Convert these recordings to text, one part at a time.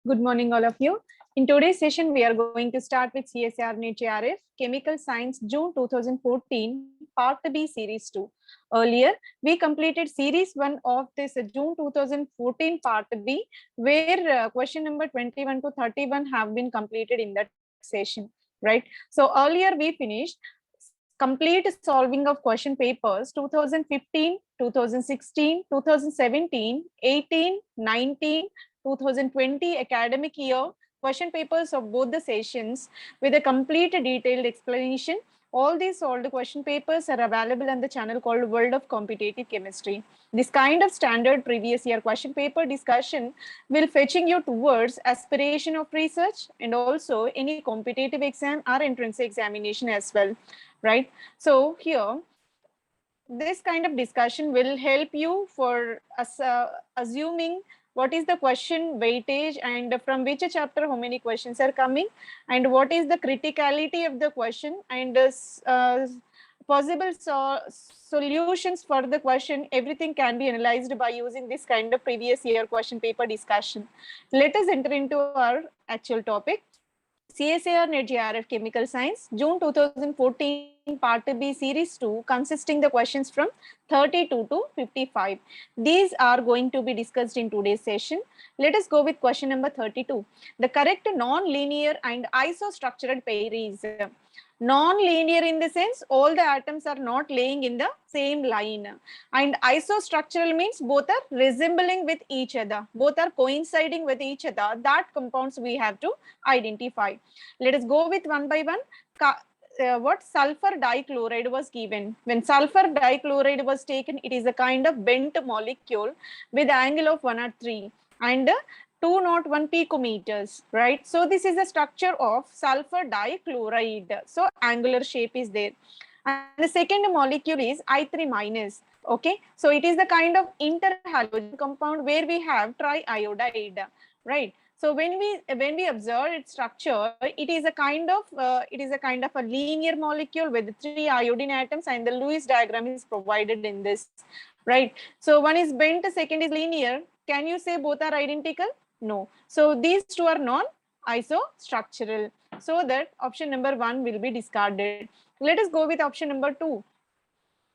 Good morning, all of you. In today's session, we are going to start with CSR NET JRF Chemical Science June 2014 Part B Series 2. Earlier, we completed Series 1 of this June 2014 Part B, where question number 21 to 31 have been completed in that session, right? So earlier we finished complete solving of question papers 2015, 2016, 2017, 18, 19, 2020 academic year question papers of both the sessions with a complete detailed explanation. All these solved question papers are available on the channel called World of Competitive Chemistry. This kind of standard previous year question paper discussion will fetching you towards aspiration of research and also any competitive exam or entrance examination as well, right? So here, this kind of discussion will help you for assuming what is the question weightage and from which chapter how many questions are coming and what is the criticality of the question and possible solutions for the question. Everything can be analyzed by using this kind of previous year question paper discussion. Let us enter into our actual topic. CSIR NET JRF Chemical Science, June 2014, Part B, Series 2, consisting the questions from 32 to 55. These are going to be discussed in today's session. Let us go with question number 32. The correct non-linear and isostructural pair is non-linear in the sense all the atoms are not laying in the same line, and isostructural means both are resembling with each other, both are coinciding with each other. That compounds we have to identify. Let us go with one by one. What sulfur dichloride was given? When sulfur dichloride was taken, it is a kind of bent molecule with angle of 103 and 201 picometers, right? So this is the structure of sulfur dichloride. So angular shape is there. And the second molecule is I3 minus. Okay, so it is the kind of interhalogen compound where we have triiodide, right? So when we observe its structure, it is a kind of a linear molecule with 3 iodine atoms, and the Lewis diagram is provided in this, right? So one is bent, second is linear. Can you say both are identical? No. So these two are non-isostructural. So that option number 1 will be discarded. Let us go with option number 2.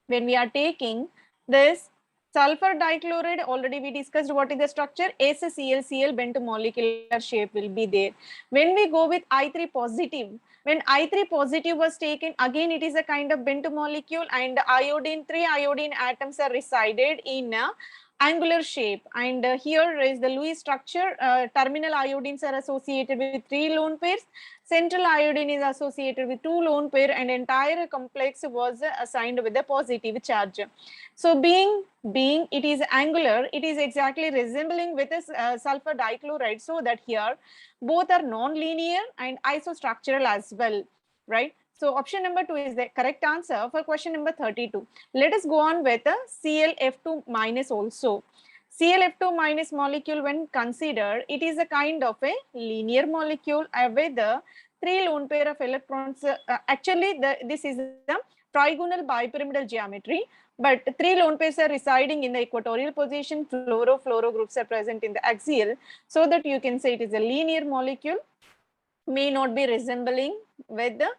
When we are taking this sulfur dichloride, already we discussed what is the structure. SClCl bent molecular shape will be there. When we go with I3 positive, when I3 positive was taken, again it is a kind of bent molecule, and iodine, 3 iodine atoms are resided in a angular shape, and here is the Lewis structure. Terminal iodines are associated with 3 lone pairs, central iodine is associated with 2 lone pair, and entire complex was assigned with a positive charge. So being it is angular, it is exactly resembling with this sulfur dichloride, so that here both are non-linear and isostructural as well, right? So option number 2 is the correct answer for question number 32. Let us go on with the ClF2 minus also. ClF2 minus molecule, when considered, it is a kind of a linear molecule with the 3 lone pair of electrons. Actually, this is the trigonal bipyramidal geometry, but 3 lone pairs are residing in the equatorial position. Fluoro groups are present in the axial, so that you can say it is a linear molecule, may not be resembling with the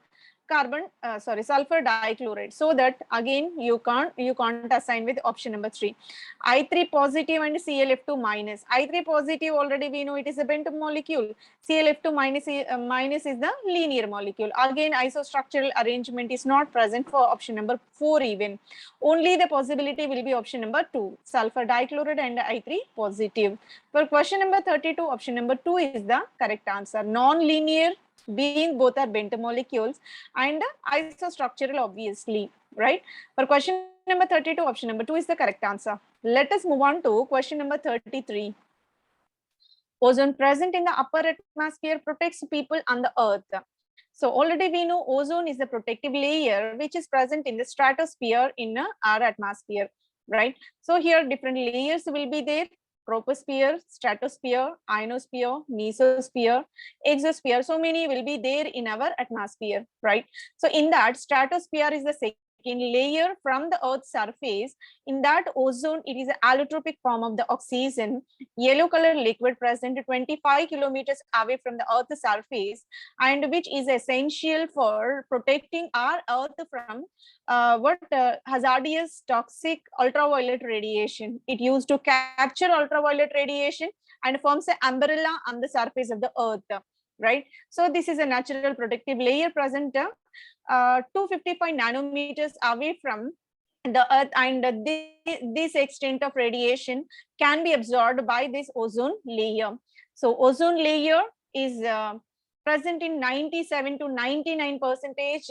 sulfur dichloride. So that again you can't assign with option number 3. I3 positive and ClF2 minus. I3 positive, already we know it is a bent molecule. ClF2 minus is the linear molecule. Again, isostructural arrangement is not present for option number 4 even. Only the possibility will be option number 2, sulfur dichloride and I3 positive. For question number 32, option number 2 is the correct answer. Non-linear, being both are bent molecules, and isostructural, obviously, right? For question number 32, option number 2 is the correct answer. Let us move on to question number 33. Ozone present in the upper atmosphere protects people on the earth. So already we know ozone is the protective layer which is present in the stratosphere in our atmosphere, right? So here different layers will be there: troposphere, stratosphere, ionosphere, mesosphere, exosphere. So many will be there in our atmosphere, right? So in that, stratosphere is the second thin layer from the Earth's surface. In that ozone, it is an allotropic form of the oxygen, yellow color liquid present 25 kilometers away from the Earth's surface, and which is essential for protecting our Earth from hazardous toxic ultraviolet radiation. It used to capture ultraviolet radiation and forms an umbrella on the surface of the Earth, right? So this is a natural protective layer present 255 nanometers away from the Earth, and this extent of radiation can be absorbed by this ozone layer. So ozone layer is present in 97 to 99 percentage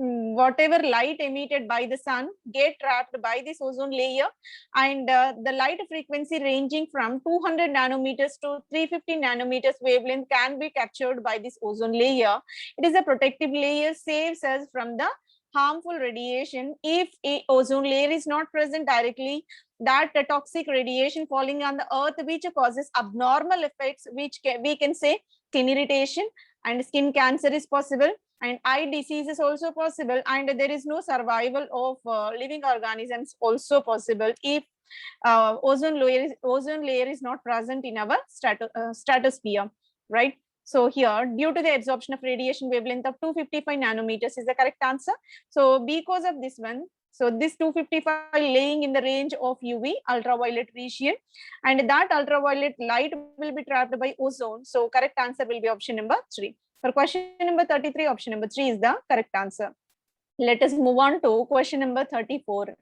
whatever light emitted by the sun get trapped by this ozone layer, and the light frequency ranging from 200 nanometers to 350 nanometers wavelength can be captured by this ozone layer. It is a protective layer, saves us from the harmful radiation. If a ozone layer is not present directly, that toxic radiation falling on the earth, which causes abnormal effects, which we can say skin irritation and skin cancer is possible, and eye disease is also possible, and there is no survival of living organisms also possible if ozone layer is not present in our stratosphere, right? So here, due to the absorption of radiation wavelength of 255 nanometers is the correct answer. So because of this one, so this 255 laying in the range of UV ultraviolet region, and that ultraviolet light will be trapped by ozone. So correct answer will be option number 3. For question number 33, option number 3 is the correct answer. Let us move on to question number 34.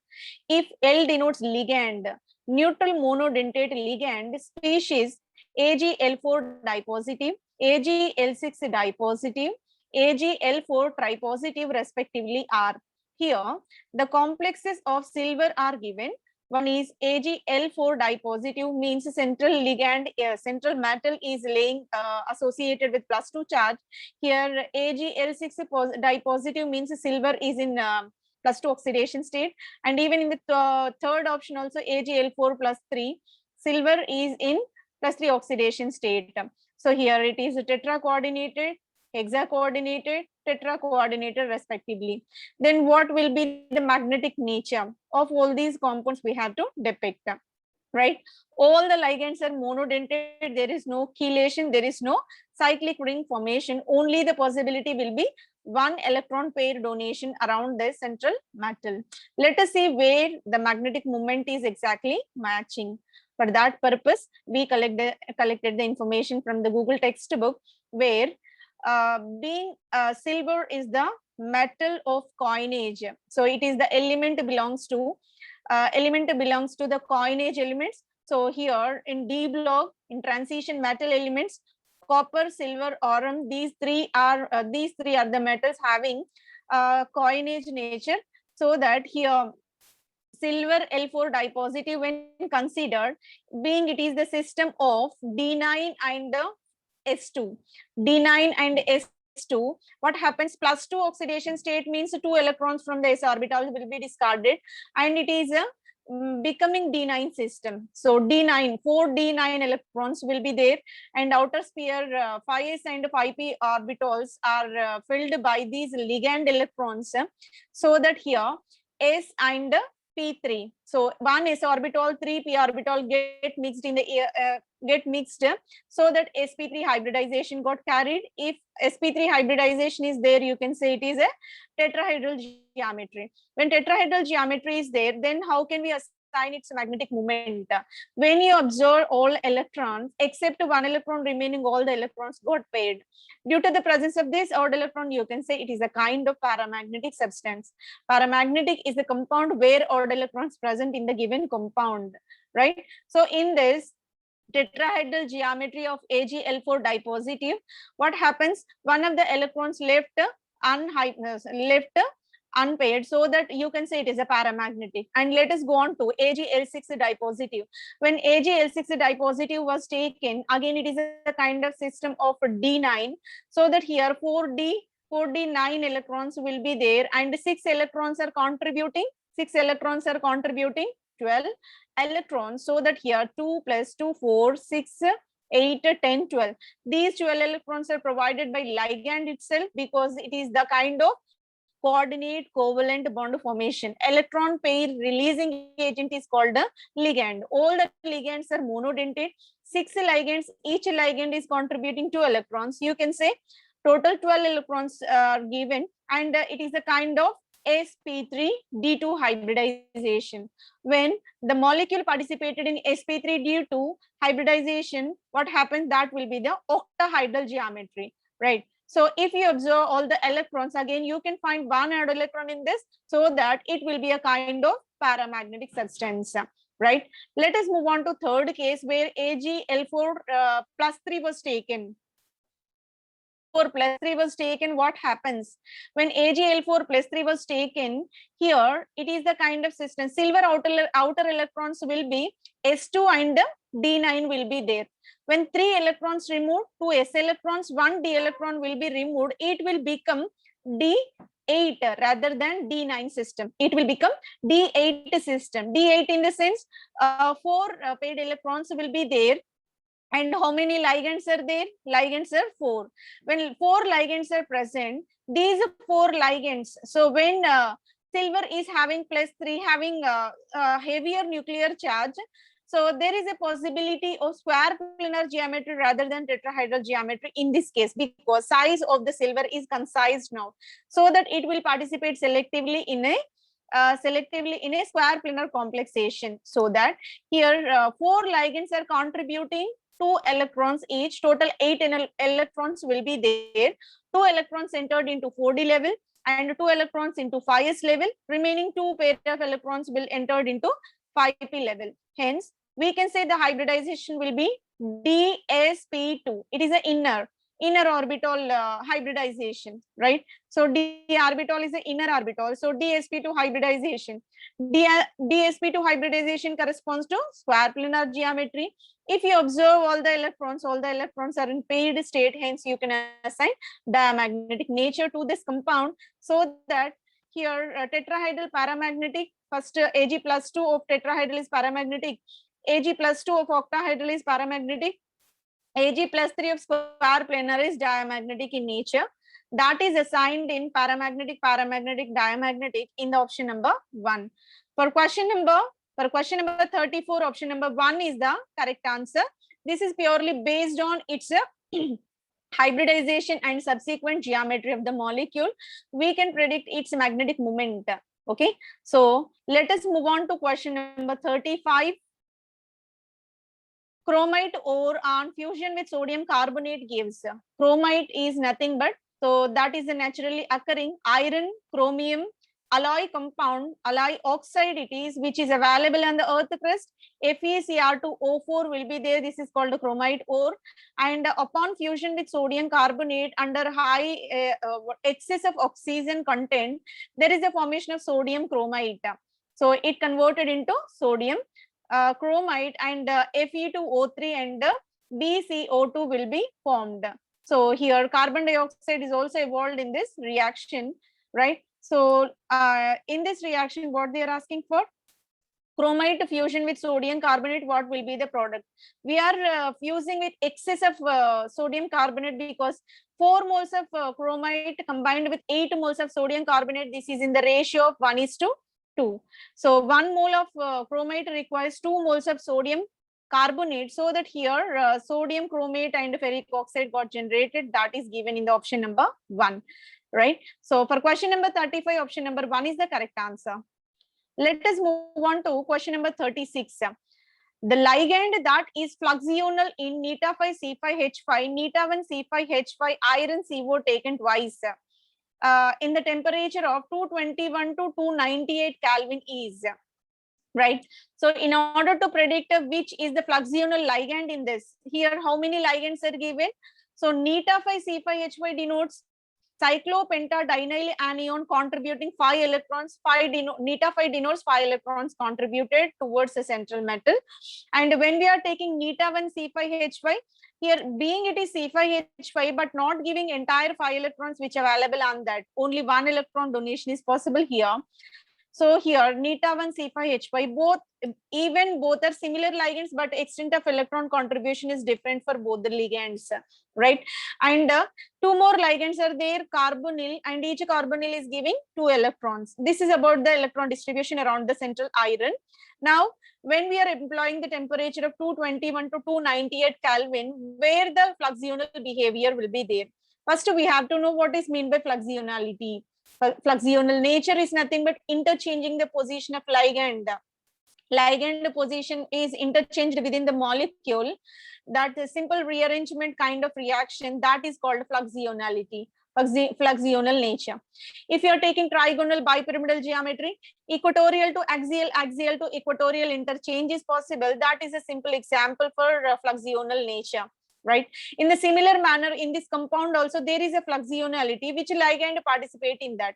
If L denotes ligand, neutral monodentate ligand, species AgL4 dipositive, AgL6 dipositive, AgL4 tripositive respectively are. Here, the complexes of silver are given. One is AgL4 dipositive, means central ligand, central metal is laying associated with +2 charge. Here AgL6 dipositive means silver is in +2 oxidation state, and even in the third option also AgL4 +3, silver is in +3 oxidation state. So here it is tetra coordinated, hexa coordinated, tetra coordinated respectively. Then what will be the magnetic nature of all these compounds we have to depict, right? All the ligands are monodentate, there is no chelation, there is no cyclic ring formation, only the possibility will be one electron pair donation around the central metal. Let us see where the magnetic moment is exactly matching. For that purpose, we collected the information from the Google textbook, where being silver is the metal of coinage. So it is the element belongs to the coinage elements. So here in D block, in transition metal elements, copper, silver, aurum, these three are the metals having coinage nature. So that here silver L4 dipositive, when considered, being it is the system of D9 and the S2. D9 and S2, what happens? +2 oxidation state means 2 electrons from the s orbital will be discarded, and it is a becoming D9 system. So D9, 4 D9 electrons will be there, and outer sphere 5s and 5p orbitals are filled by these ligand electrons, so that here S and P3. So one s orbital, 3p orbital get mixed in the so that sp3 hybridization got carried. If sp3 hybridization is there, you can say it is a tetrahedral geometry. When tetrahedral geometry is there, then how can we assign its magnetic moment? When you observe all electrons except one electron remaining, all the electrons got paired. Due to the presence of this odd electron, you can say it is a kind of paramagnetic substance. Paramagnetic is the compound where odd electrons present in the given compound, right? So in this tetrahedral geometry of AgL4 dipositive, what happens? One of the electrons left unpaired, so that you can say it is a paramagnetic. And let us go on to AgL6 dipositive. When AgL6 dipositive was taken, again it is a kind of system of D9, so that here 4D9 electrons will be there, and 6 electrons are contributing 12 electrons, so that here 2 plus 2, 4, 6, 8, 10, 12. These 12 electrons are provided by ligand itself, because it is the kind of coordinate covalent bond formation. Electron pair releasing agent is called the ligand. All the ligands are monodentate. 6 ligands, each ligand is contributing 2 electrons. You can say total 12 electrons are given, and it is a kind of sp3d2 hybridization. When the molecule participated in sp3d2 hybridization, what happens? That will be the octahedral geometry, right? So if you observe all the electrons, again you can find one add electron in this, so that it will be a kind of paramagnetic substance, right? Let us move on to third case where AgL4 plus 3 was taken. 4 plus 3 was taken. What happens when AgL4 plus 3 was taken? Here it is the kind of system. Silver outer electrons will be S2 and D9 will be there. When 3 electrons removed, 2 s electrons, 1 d electron will be removed, it will become D8 rather than D9 system. It will become D8 system. D8 in the sense 4 paired electrons will be there. And how many ligands are there? Ligands are 4. When 4 ligands are present, these 4 ligands, so when silver is having plus 3, having heavier nuclear charge, so there is a possibility of square planar geometry rather than tetrahedral geometry in this case, because size of the silver is concised now, so that it will participate selectively in a square planar complexation. So that here 4 ligands are contributing 2 electrons each. Total 8 electrons will be there. 2 electrons entered into 4d level and 2 electrons into 5s level. Remaining 2 pair of electrons will entered into 5p level. Hence, we can say the hybridization will be dsp2. It is an inner orbital hybridization, right? So d orbital is the inner orbital. So dsp2 hybridization. dsp2 hybridization corresponds to square planar geometry. If you observe all the electrons are in paired state. Hence, you can assign diamagnetic nature to this compound, so that here tetrahedral paramagnetic. First Ag plus 2 of tetrahedral is paramagnetic. Ag plus 2 of octahedral is paramagnetic. Ag plus 3 of square planar is diamagnetic in nature. That is assigned in paramagnetic, diamagnetic in the option number 1. For question number 34, option number 1 is the correct answer. This is purely based on its hybridization and subsequent geometry of the molecule. We can predict its magnetic moment. Okay, so let us move on to question number 35. Chromite ore on fusion with sodium carbonate gives. Chromite is nothing but, so that is a naturally occurring iron chromium alloy compound, alloy oxide it is, which is available on the earth crust. FeCr2O4 will be there. This is called a chromite ore. And upon fusion with sodium carbonate under high excess of oxygen content, there is a formation of sodium chromite. So it converted into sodium chromite, and Fe2O3 and BCO2 will be formed. So here carbon dioxide is also evolved in this reaction, right? So in this reaction, what they are asking for? Chromite fusion with sodium carbonate, what will be the product? We are fusing with excess of sodium carbonate, because 4 moles of chromite combined with 8 moles of sodium carbonate. This is in the ratio of 1:2. So 1 mole of chromite requires 2 moles of sodium carbonate, so that here sodium chromate and ferric oxide got generated. That is given in the option number 1, right? So for question number 35, option number 1 is the correct answer. Let us move on to question number 36. The ligand that is fluxional in neta5C5H5, neta1C5H5 iron CO taken twice in the temperature of 221 to 298 Kelvin is, right? So in order to predict which is the fluxional ligand in this, here how many ligands are given? So neta5C5H5 denotes cyclopentadienyl anion contributing 5 electrons. Neta5 denotes 5 electrons contributed towards the central metal. And when we are taking neta1C5H5, here being it is C5H5 but not giving entire 5 electrons which are available on that, only 1 electron donation is possible here. So here neta1 C5H5 both are similar ligands, but extent of electron contribution is different for both the ligands, right? And two more ligands are there, carbonyl, and each carbonyl is giving 2 electrons. This is about the electron distribution around the central iron. Now when we are employing the temperature of 221 to 298 Kelvin, where the fluxional behavior will be there. First, we have to know what is meant by fluxionality. Fluxional nature is nothing but interchanging the position of ligand. Ligand position is interchanged within the molecule. That is simple rearrangement kind of reaction, that is called fluxionality, fluxional nature. If you are taking trigonal bipyramidal geometry, equatorial to axial, axial to equatorial interchange is possible. That is a simple example for fluxional nature, right? In the similar manner, in this compound also there is a fluxionality. Which ligand participate in that?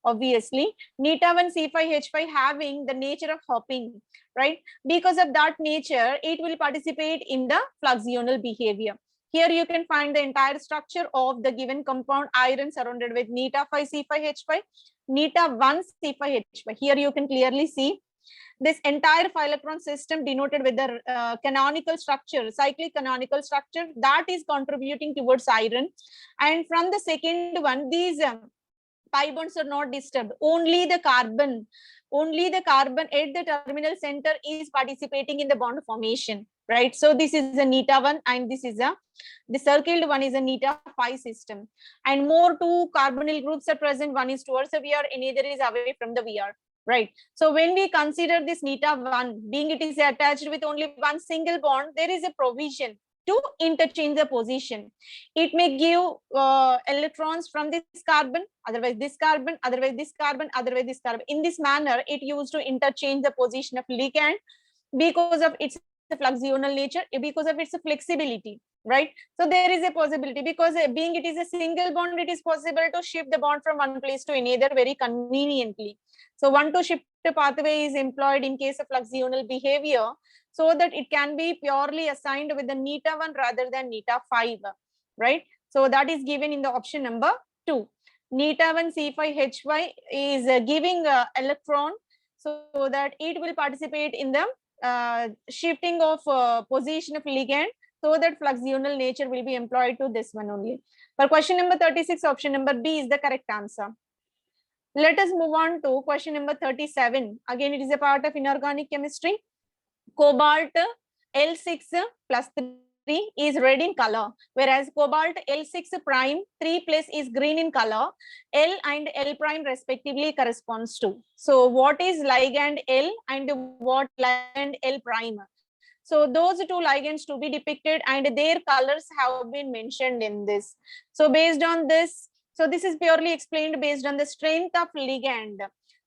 Obviously neta1 C5H5 having the nature of hopping, right? Because of that nature, it will participate in the fluxional behavior. Here you can find the entire structure of the given compound iron surrounded with neta5 C5H5, neta1 C5H5. Here you can clearly see this entire 5 electron system denoted with the canonical structure, cyclic canonical structure, that is contributing towards iron. And from the second one, these pi bonds are not disturbed. Only the carbon at the terminal center is participating in the bond formation, right? So this is a neta1, and this is the circled one is a neta5 system. And more two carbonyl groups are present. One is towards the VR, another is away from the VR, right? So when we consider this neta1, being it is attached with only one single bond, there is a provision to interchange the position. It may give electrons from this carbon, otherwise this carbon, otherwise this carbon, otherwise this carbon. In this manner, it used to interchange the position of ligand because of its fluxional nature, because of its flexibility, right? So there is a possibility, because being it is a single bond, it is possible to shift the bond from one place to another very conveniently. So one to shift pathway is employed in case of fluxional behavior, so that it can be purely assigned with the neta1 rather than neta5, right? So that is given in the option number 2. Neta1 C5H5 is giving electron, so that it will participate in the shifting of position of ligand, so that fluxional nature will be employed to this one only. For question number 36, option number B is the correct answer. Let us move on to question number 37. Again, it is a part of inorganic chemistry. Cobalt L6 plus 3 is red in color, whereas cobalt L6 prime 3 plus is green in color. L and L prime respectively corresponds to. So what is ligand L and what ligand L prime? So those two ligands to be depicted, and their colors have been mentioned in this. So based on this, so this is purely explained based on the strength of ligand.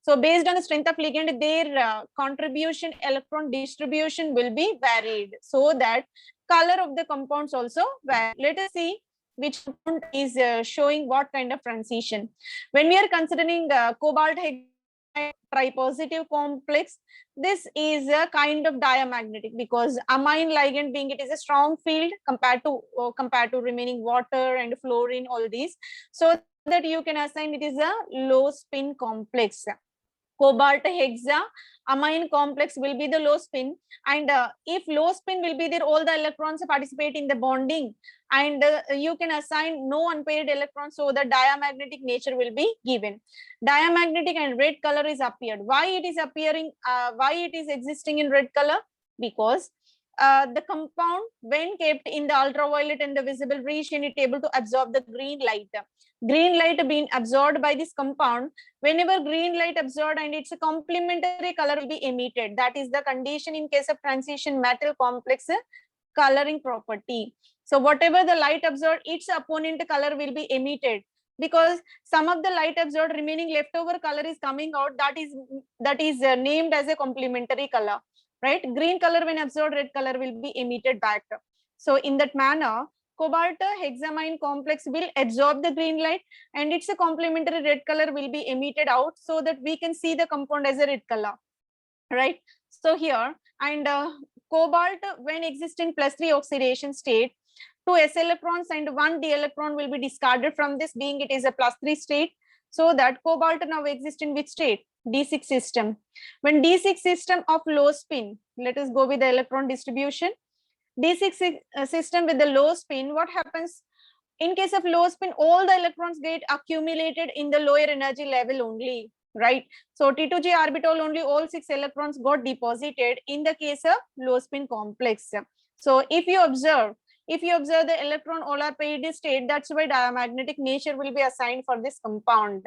So based on the strength of ligand, their contribution, electron distribution will be varied, so that color of the compounds also vary. Let us see which compound is showing what kind of transition. When we are considering cobalt tripositive complex, this is a kind of diamagnetic, because amine ligand, being it is a strong field compared to remaining water and fluorine, all these, so that you can assign it is a low spin complex. Cobalt hexa amine complex will be the low spin, and if low spin will be there, all the electrons participate in the bonding, and you can assign no unpaired electrons, so the diamagnetic nature will be given. Diamagnetic and red color is appeared. Why it is appearing? Why it is existing in red color? Because the compound, when kept in the ultraviolet and the visible region, it able to absorb the green light. Green light being absorbed by this compound, whenever green light absorbed and its a complementary color will be emitted. That is the condition in case of transition metal complex coloring property. So whatever the light absorbed, its opponent color will be emitted, because some of the light absorbed remaining leftover color is coming out, that is named as a complementary color, right? Green color when absorbed, red color will be emitted back. So in that manner, cobalt hexamine complex will absorb the green light, and its a complementary red color will be emitted out, so that we can see the compound as a red color, right? So here, and cobalt when exists in +3 oxidation state, 2 s electrons and 1 d electron will be discarded from this, being it is a +3 state. So that cobalt now exists in which state? D6 system. When D6 system of low spin, let us go with the electron distribution. D6 system with the low spin, what happens? In case of low spin, all the electrons get accumulated in the lower energy level only, right? So T2G orbital only all 6 electrons got deposited in the case of low spin complex. So if you observe the electron all are paired state, that's why diamagnetic nature will be assigned for this compound.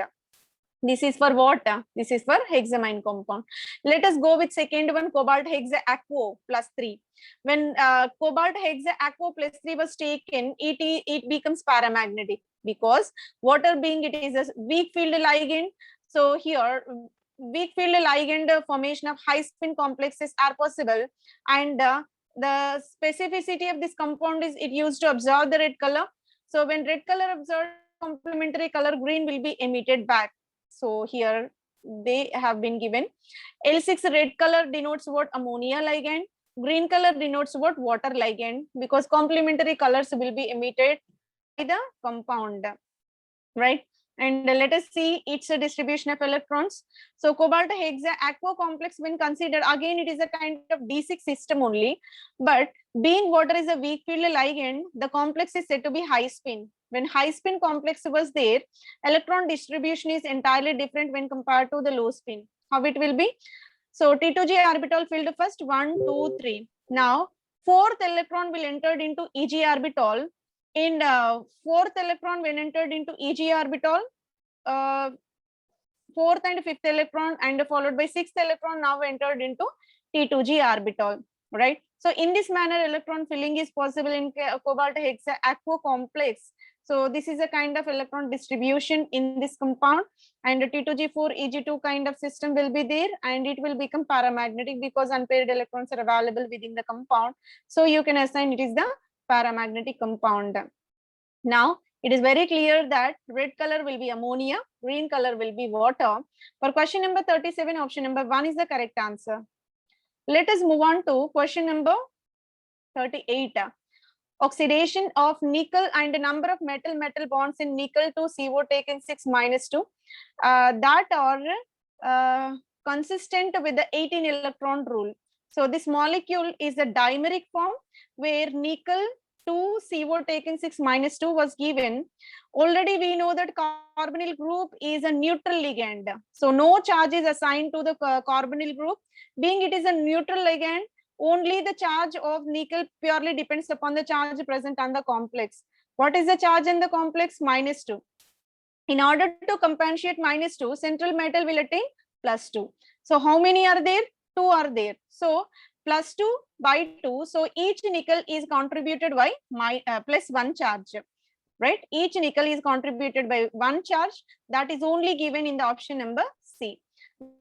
This is for what? This is for hexamine compound. Let us go with second one, cobalt hexa aquo plus 3. When cobalt hexa aquo plus 3 was taken, it becomes paramagnetic because water being it is a weak field ligand. So here weak field ligand formation of high spin complexes are possible, and the specificity of this compound is it used to absorb the red color. So when red color absorbed, complementary color green will be emitted back. So here they have been given. L6 red color denotes what? Ammonia ligand. Green color denotes what? Water ligand, because complementary colors will be emitted by the compound, right? And let us see its distribution of electrons. So cobalt hexa aquo complex, when considered, again it is a kind of D6 system only, but being water is a weak field ligand, the complex is said to be high spin. When high spin complex was there, electron distribution is entirely different when compared to the low spin. How it will be? So T2G orbital filled first 1, 2, 3. Now fourth electron will enter into EG orbital. In fourth electron when entered into EG orbital, fourth and fifth electron and followed by sixth electron now entered into T2G orbital, right? So in this manner, electron filling is possible in cobalt hexa aquo complex. So this is a kind of electron distribution in this compound, and T2G4 EG2 kind of system will be there, and it will become paramagnetic because unpaired electrons are available within the compound. So you can assign it is the paramagnetic compound. Now it is very clear that red color will be ammonia, green color will be water. For question number 37, option number 1 is the correct answer. Let us move on to question number 38. Oxidation of nickel and the number of metal bonds in nickel to CO taken 6 minus 2 that are consistent with the 18 electron rule. So this molecule is a dimeric form where nickel 2 CO taken 6 minus 2 was given. Already we know that carbonyl group is a neutral ligand. So no charge is assigned to the carbonyl group. Being it is a neutral ligand, only the charge of nickel purely depends upon the charge present on the complex. What is the charge in the complex? Minus 2. In order to compensate minus 2, central metal will attain plus 2. So how many are there? 2 are there. So plus 2 by 2. So each nickel is contributed by plus 1 charge, right? Each nickel is contributed by 1 charge. That is only given in the option number C.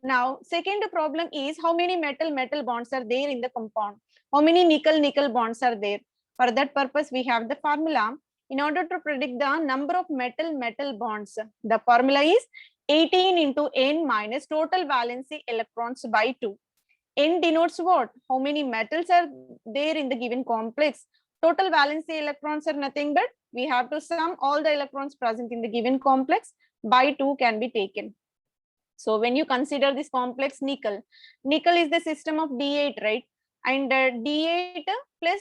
Now, second problem is how many metal bonds are there in the compound? How many nickel bonds are there? For that purpose, we have the formula. In order to predict the number of metal bonds, the formula is 18 into n minus total valency electrons by 2. N denotes what? How many metals are there in the given complex? Total valency electrons are nothing but we have to sum all the electrons present in the given complex by 2 can be taken. So when you consider this complex nickel is the system of D8, right? And D8 plus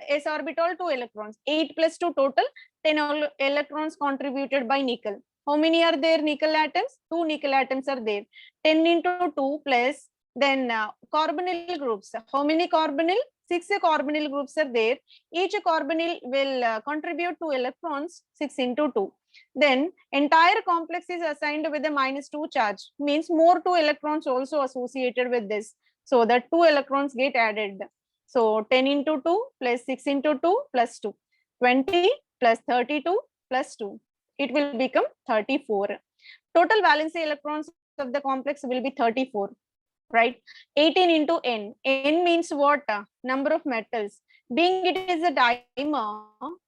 s orbital 2 electrons, 8 plus 2 total 10 electrons contributed by nickel. How many are there nickel atoms? 2 nickel atoms are there. 10 into 2 plus then carbonyl groups. How many carbonyl? 6 carbonyl groups are there. Each carbonyl will contribute 2 electrons, 6 into 2. Then entire complex is assigned with a minus 2 charge, means more 2 electrons also associated with this. So that 2 electrons get added. So 10 into 2 plus 6 into 2 plus 2. 20 plus 32 plus 2. It will become 34. Total valency electrons of the complex will be 34. Right? 18 into n. N means what? Number of metals. Being it is a dimer,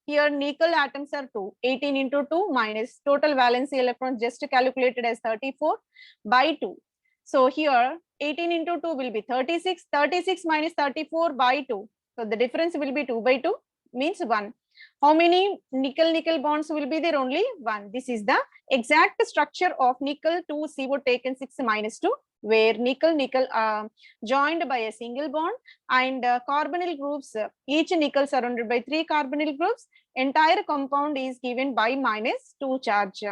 here nickel atoms are 2. 18 into 2 minus total valency electrons just calculated as 34 by 2. So here 18 into 2 will be 36. 36 minus 34 by 2. So the difference will be 2 by 2 means 1. How many nickel bonds will be there? Only 1. This is the exact structure of nickel 2 CO taken 6 minus 2 where nickel-nickel are joined by a single bond, and carbonyl groups, each nickel surrounded by 3 carbonyl groups, entire compound is given by -2 charge.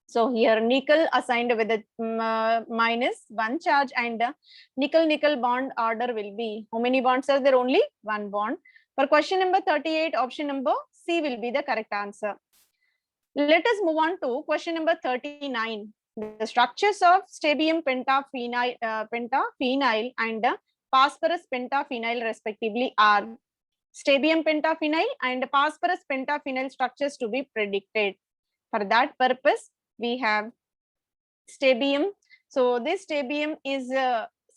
So here nickel assigned with a -1 charge, and nickel-nickel bond order will be, how many bonds are there? Only 1 bond. For question number 38, option number C will be the correct answer. Let us move on to question number 39. The structures of strontium pentaphenyl, and phosphorus pentaphenyl respectively are strontium pentaphenyl and phosphorus pentaphenyl structures to be predicted. For that purpose, we have strontium. So this strontium is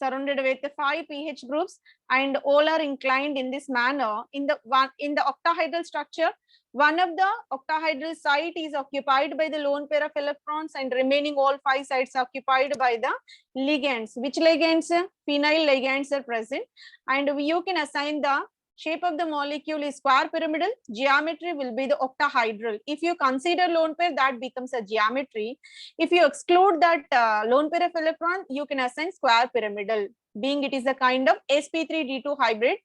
surrounded with 5 pH groups, and all are inclined in this manner. In the octahedral structure, one of the octahedral site is occupied by the lone pair of electrons, and remaining all 5 sites occupied by the ligands. Which ligands? Phenyl ligands are present, and you can assign the shape of the molecule is square pyramidal, geometry will be the octahedral. If you consider lone pair, that becomes a geometry. If you exclude that lone pair of electron, you can assign square pyramidal, being it is a kind of sp3d2 hybrid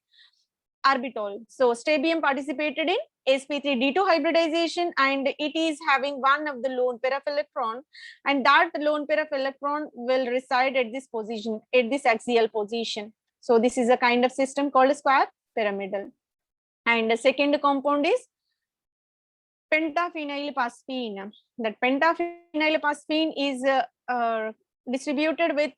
orbital. So strontium participated in sp3d2 hybridization, and it is having one of the lone pair of electron, and that lone pair of electron will reside at this position, at this axial position. So this is a kind of system called square pyramidal. And the second compound is pentaphenylphosphine. That pentaphenylphosphine is distributed with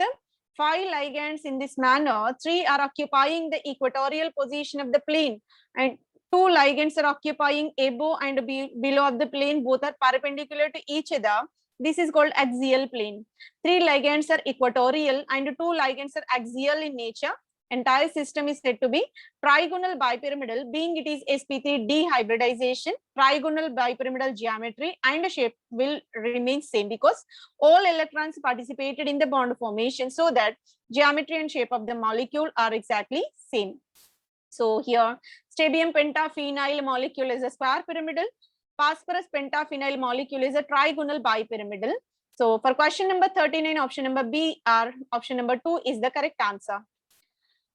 5 ligands in this manner. 3 are occupying the equatorial position of the plane, and 2 ligands are occupying above and below of the plane. Both are perpendicular to each other. This is called axial plane. 3 ligands are equatorial and 2 ligands are axial in nature. Entire system is said to be trigonal bipyramidal, being it is sp3d hybridization. Trigonal bipyramidal geometry and shape will remain same because all electrons participated in the bond formation, so that geometry and shape of the molecule are exactly same. So here strontium pentaphenyl molecule is a square pyramidal, phosphorus pentaphenyl molecule is a trigonal bipyramidal. So for question number 39, option number B or option number 2 is the correct answer.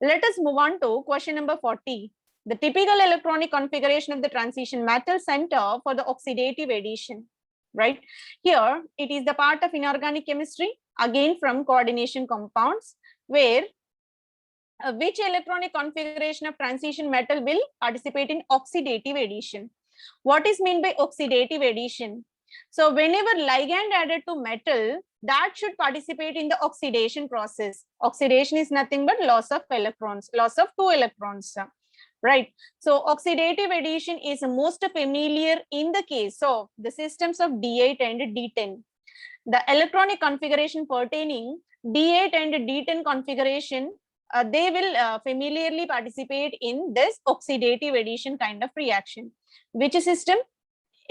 Let us move on to question number 40. The typical electronic configuration of the transition metal center for the oxidative addition. Right here, it is the part of inorganic chemistry, again from coordination compounds, where which electronic configuration of transition metal will participate in oxidative addition. What is meant by oxidative addition? So whenever ligand added to metal, that should participate in the oxidation process. Oxidation is nothing but loss of electrons, loss of 2 electrons, right? So oxidative addition is most familiar in the case of the systems of D8 and D10. The electronic configuration pertaining D8 and D10 configuration, they will familiarly participate in this oxidative addition kind of reaction. Which system?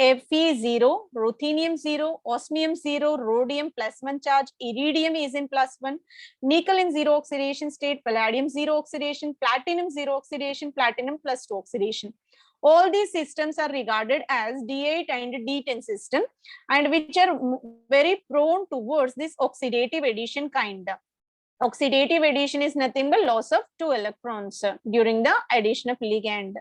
Fe0, ruthenium 0, osmium 0, rhodium +1 charge, iridium is in +1, nickel in 0 oxidation state, palladium 0 oxidation, platinum 0 oxidation, platinum +2 oxidation. All these systems are regarded as D8 and D10 system, and which are very prone towards this oxidative addition kind. Oxidative addition is nothing but loss of 2 electrons during the addition of ligand.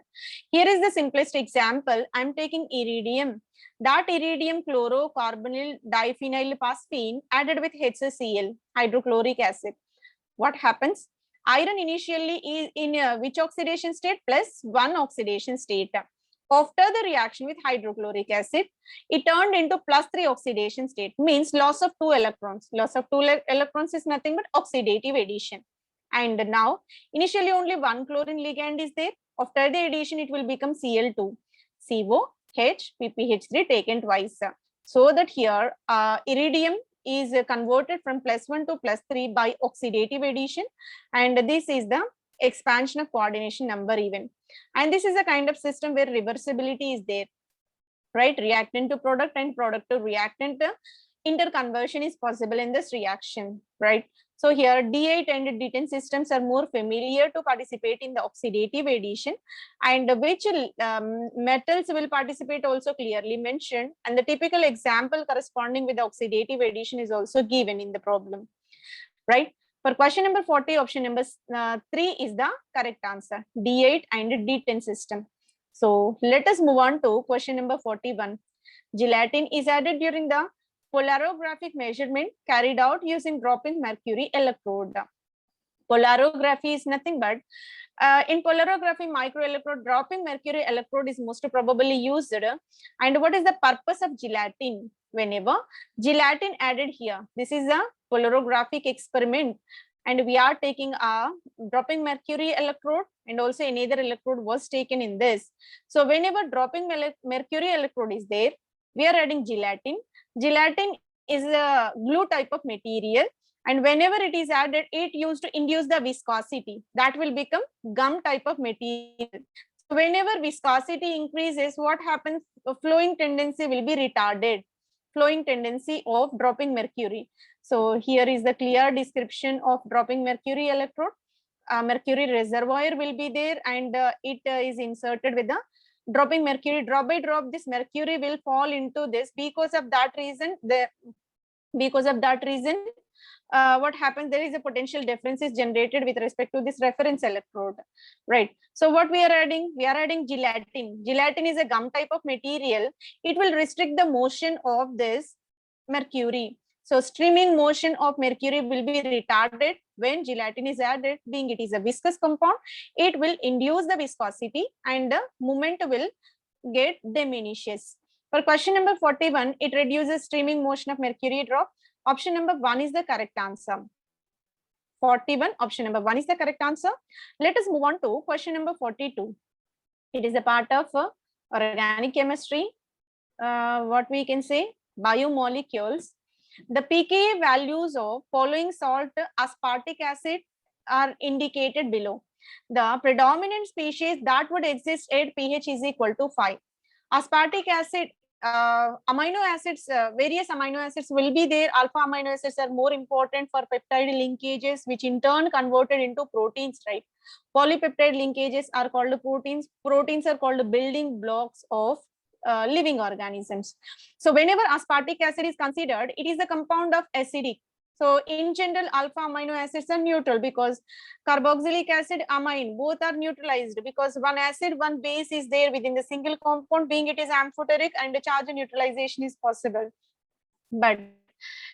Here is the simplest example. I am taking iridium. That iridium chlorocarbonyl diphenylphosphine added with HCl, hydrochloric acid. What happens? Iron initially is in which oxidation state? +1 oxidation state. After the reaction with hydrochloric acid, it turned into +3 oxidation state, means loss of 2 electrons. Loss of 2 electrons is nothing but oxidative addition. And now, initially only 1 chlorine ligand is there. After the addition, it will become Cl2, COH, PPH3 taken twice. So that here, iridium is converted from +1 to +3 by oxidative addition. And this is the expansion of coordination number even. And this is a kind of system where reversibility is there, right? Reactant to product and product to reactant interconversion is possible in this reaction, right? So here D8 and D10 systems are more familiar to participate in the oxidative addition, and which metals will participate also clearly mentioned, and the typical example corresponding with the oxidative addition is also given in the problem. right? For question number 40, option number 3 is the correct answer, D8 and D10 system. So let us move on to question number 41. Gelatin is added during the polarographic measurement carried out using drop-in mercury electrode. Polarography is nothing but in polarography, microelectrode drop-in mercury electrode is most probably used. And what is the purpose of gelatin? Whenever gelatin added here, this is a polarographic experiment, and we are taking a drop-in mercury electrode, and also another electrode was taken in this. So whenever drop-in mercury electrode is there, we are adding gelatin. Gelatin is a glue type of material, and whenever it is added, it used to induce the viscosity that will become gum type of material. So whenever viscosity increases, what happens? Flowing tendency will be retarded, flowing tendency of drop-in mercury. So here is the clear description of drop-in mercury electrode. Mercury reservoir will be there, and it is inserted with the dropping mercury. Drop by drop, this mercury will fall into this. Because of that reason, what happens, there is a potential difference is generated with respect to this reference electrode, right? So what we are adding gelatin. Gelatin is a gum type of material. It will restrict the motion of this mercury. So streaming motion of mercury will be retarded when gelatin is added. Being it is a viscous compound, it will induce the viscosity and the movement will get diminishes. For question number 41, it reduces streaming motion of mercury drop. Option number 1 is the correct answer. 41, option number 1 is the correct answer. Let us move on to question number 42. It is a part of organic chemistry. What we can say, biomolecules. The pKa values of following salt aspartic acid are indicated below. The predominant species that would exist at pH is equal to 5. Aspartic acid, amino acids, various amino acids will be there. Alpha amino acids are more important for peptide linkages, which in turn converted into proteins, right? Polypeptide linkages are called proteins. Proteins are called building blocks of living organisms. So whenever aspartic acid is considered, it is a compound of acidic. So in general, alpha amino acids are neutral because carboxylic acid, amine, both are neutralized because one acid, one base is there within the single compound, being it is amphoteric, and the charge neutralization is possible. But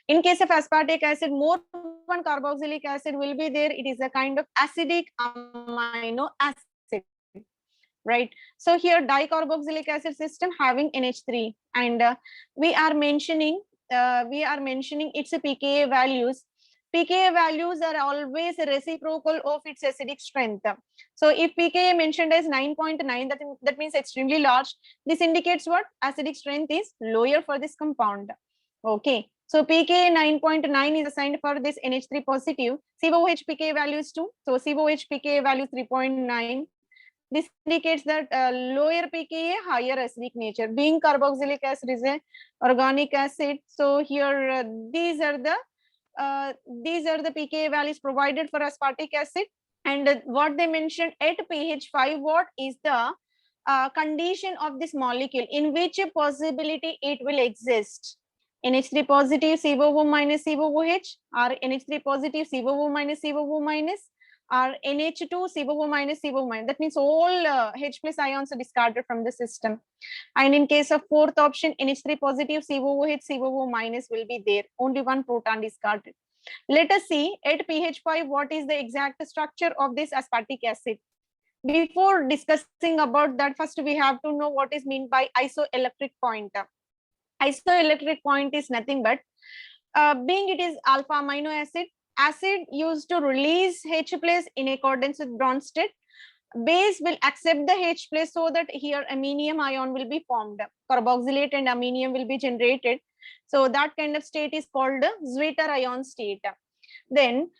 in case of aspartic acid, more one carboxylic acid will be there. It is a kind of acidic amino acid, right? So here dicarboxylic acid system having NH3, and we are mentioning its pKa values. pKa values are always reciprocal of its acidic strength. So if pKa mentioned as 9.9, that means extremely large. This indicates what? Acidic strength is lower for this compound. Okay, so pKa 9.9 is assigned for this NH3 positive. COOH pKa values 2. So COOH pKa value 3.9. This indicates that lower pKa, higher acidic nature. Being carboxylic acid is a organic acid, so here these are the pKa values provided for aspartic acid. And what they mentioned at pH 5, what is the condition of this molecule, in which possibility it will exist? NH3 positive COO minus COOH, or NH3 positive COO minus COO minus, or NH2 COO minus COO minus. That means all H plus ions are discarded from the system. And in case of fourth option, NH3 positive COOH COO minus will be there. Only one proton discarded. Let us see at pH 5 what is the exact structure of this aspartic acid. Before discussing about that, first we have to know what is meant by isoelectric point. Isoelectric point is nothing but being it is alpha amino acid used to release H plus in accordance with Bronsted. Base will accept the H plus, so that here aminium ion will be formed. Carboxylate and aminium will be generated. So that kind of state is called Zwitter ion state. Then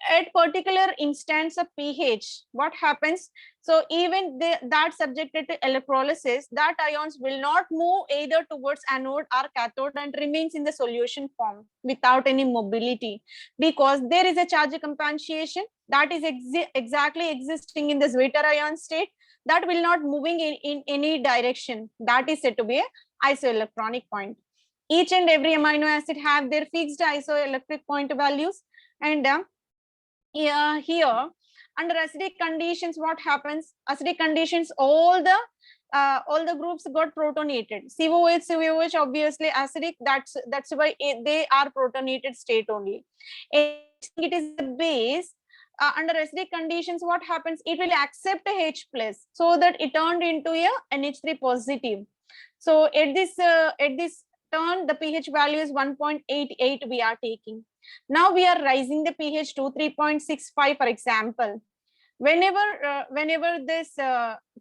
at particular instance of pH, what happens? So even that subjected to electrolysis, that ions will not move either towards anode or cathode and remains in the solution form without any mobility, because there is a charge compensation that is exactly existing in the Zwitter ion state, that will not moving in any direction. That is said to be a isoelectronic point. Each and every amino acid have their fixed isoelectric point values, and here under acidic conditions, what happens? Acidic conditions, all the groups got protonated. COH, COH, obviously acidic. That's why they are protonated state only. It is the base. Under acidic conditions, what happens? It will accept a H plus, so that it turned into a NH3 positive. So at this turn, the pH value is 1.88 we are taking. Now we are raising the pH to 3.65, for example. Whenever this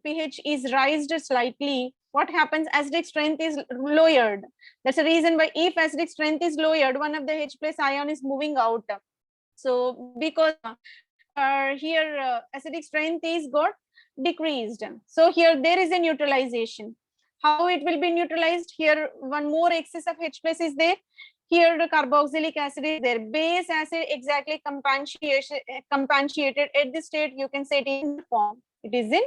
pH is raised slightly, what happens? Acidic strength is lowered. That's the reason why if acidic strength is lowered, one of the H plus ion is moving out. So because here acidic strength is got decreased, so here there is a neutralization. How it will be neutralized? Here one more excess of H plus is there. Here the carboxylic acid is there. Base acid exactly compatiated at this state. You can say it is in form. It is in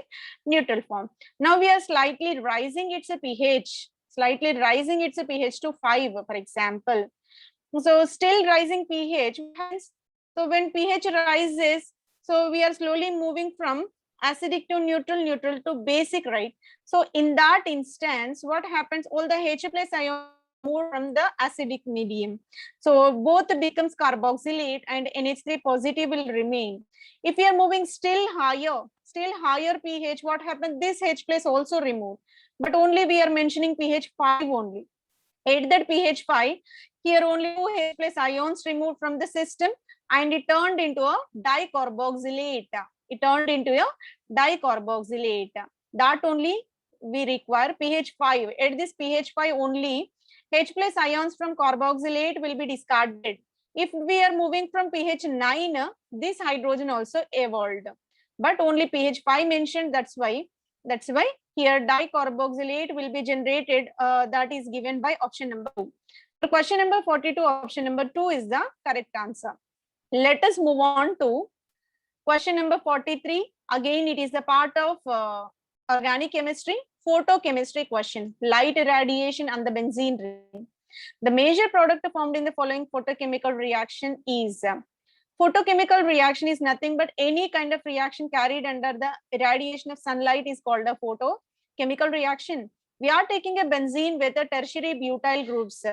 neutral form. Now we are slightly rising its pH. Slightly rising its pH to 5, for example. So still rising pH. So when pH rises, so we are slowly moving from acidic to neutral, neutral to basic, right? So in that instance, what happens? All the H plus ion move from the acidic medium. So both becomes carboxylate and NH3 positive will remain. If we are moving still higher pH, what happens? This H plus also removed, but only we are mentioning pH 5 only. At that pH 5, here only 2 H plus ions removed from the system, and it turned into a dicarboxylate. It turned into a dicarboxylate. That only we require pH 5. At this pH 5 only, H plus ions from carboxylate will be discarded. If we are moving from pH 9, this hydrogen also evolved. But only pH 5 mentioned, that's why here dicarboxylate will be generated. That is given by option number 2. So question number 42, option number 2 is the correct answer. Let us move on to question number 43. Again, it is the part of organic chemistry, photochemistry question, light irradiation and the benzene ring. The major product formed in the following photochemical reaction is photochemical reaction is nothing but any kind of reaction carried under the irradiation of sunlight is called a photochemical reaction. We are taking a benzene with a tertiary butyl groups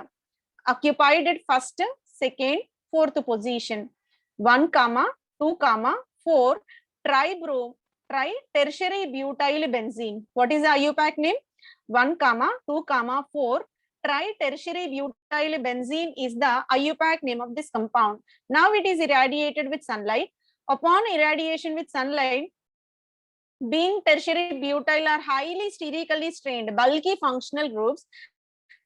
occupied at first, second, fourth position. 1, 2, 4 tri-tertiary butyl benzene. What is the IUPAC name? 1, 2, 4 tri-tertiary butyl benzene is the IUPAC name of this compound. Now it is irradiated with sunlight. Upon irradiation with sunlight, being tertiary butyl are highly sterically strained, bulky functional groups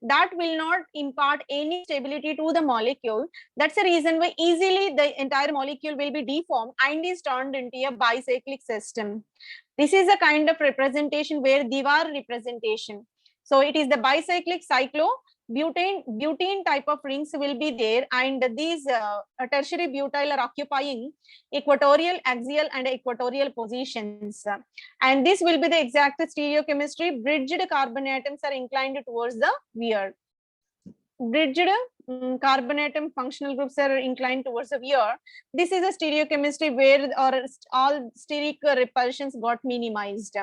that will not impart any stability to the molecule. That's the reason why easily the entire molecule will be deformed and is turned into a bicyclic system. This is a kind of representation where Dewar representation. So it is the bicyclic cyclobutane type of rings will be there, and these tertiary butyl are occupying equatorial, axial and equatorial positions. And this will be the exact stereochemistry. Bridged carbon atoms are inclined towards the weir. Bridged carbon atom functional groups are inclined towards the weir. This is a stereochemistry where all steric repulsions got minimized,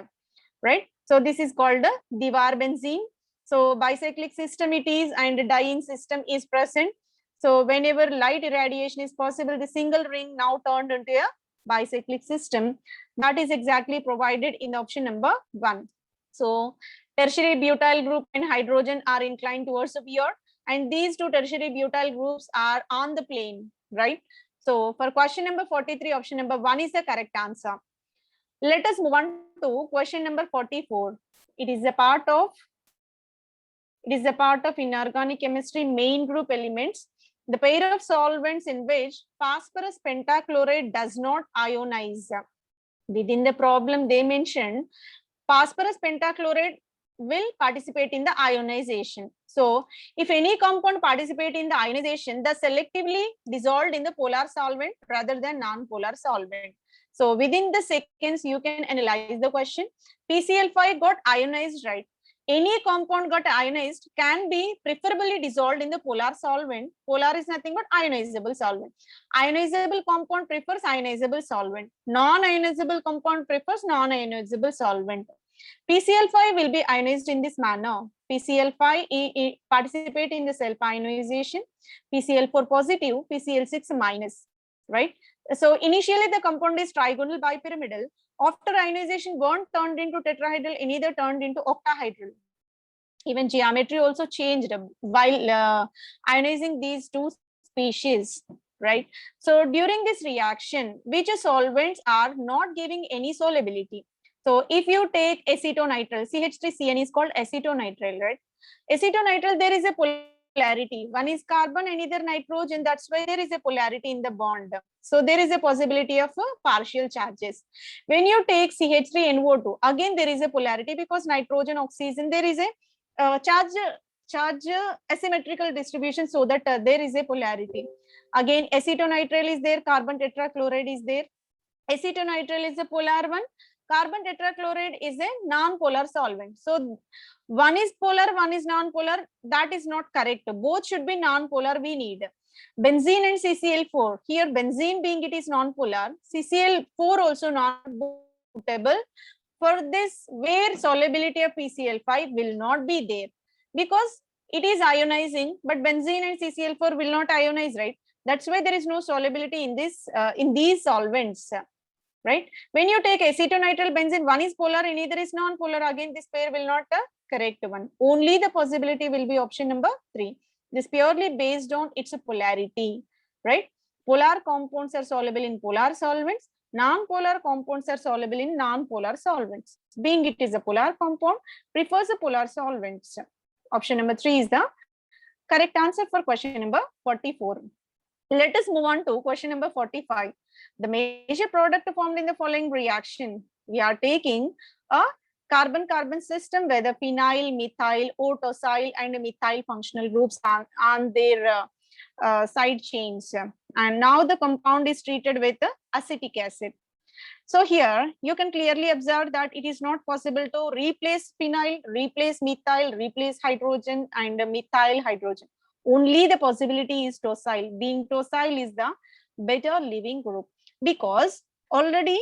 right? So this is called the Dewar benzene. So bicyclic system it is, and dying system is present. So whenever light irradiation is possible, the single ring now turned into a bicyclic system. That is exactly provided in option number 1. So tertiary butyl group and hydrogen are inclined towards the weir, and these two tertiary butyl groups are on the plane, right? So for question number 43, option number 1 is the correct answer. Let us move on to question number 44. It is a part of inorganic chemistry main group elements. The pair of solvents in which phosphorus pentachloride does not ionize. Within the problem they mentioned phosphorus pentachloride will participate in the ionization. So if any compound participate in the ionization, they selectively dissolved in the polar solvent rather than non-polar solvent. So within the seconds, you can analyze the question. PCl5 got ionized, right? any compound got ionized can be preferably dissolved in the polar solvent. Polar is nothing but ionizable solvent. Ionizable compound prefers ionizable solvent. Non-ionizable compound prefers non-ionizable solvent. PCl5 will be ionized in this manner. PCl5 participate in the self ionization. PCl4 positive, PCl6 minus, right? So initially the compound is trigonal bipyramidal. After ionization, one turned into tetrahedral, another turned into octahedral. Even geometry also changed while ionizing these two species, right? So during this reaction, which solvents are not giving any solubility? So if you take acetonitrile, CH3CN is called acetonitrile, right? Acetonitrile, there is a polarity. One is carbon, another nitrogen. That's why there is a polarity in the bond. So there is a possibility of partial charges. When you take CH3NO2, again there is a polarity because nitrogen, oxygen, there is a charge asymmetrical distribution, so that there is a polarity. Again, acetonitrile is there, carbon tetrachloride is there. Acetonitrile is a polar one. Carbon tetrachloride is a non-polar solvent. So one is polar, one is non-polar. That is not correct. Both should be non-polar. We need benzene and CCl4. Here benzene being it is non-polar, CCl4 also not suitable for this, where solubility of PCl5 will not be there because it is ionizing, but benzene and CCl4 will not ionize, right? That's why there is no solubility in this in these solvents. Right? When you take acetonitrile benzene, one is polar, another is non-polar. Again, this pair will not correct one. Only the possibility will be option number 3. This purely based on its polarity, right? Polar compounds are soluble in polar solvents. Non-polar compounds are soluble in non-polar solvents. Being it is a polar compound, prefers a polar solvents. Option number 3 is the correct answer for question number 44. Let us move on to question number 45. The major product formed in the following reaction. We are taking a carbon-carbon system where the phenyl, methyl, O-tosyl and methyl functional groups are on their side chains. And now the compound is treated with acetic acid. So here you can clearly observe that it is not possible to replace phenyl, replace methyl, replace hydrogen and methyl hydrogen. Only the possibility is tosyl. Being tosyl is the better leaving group, because already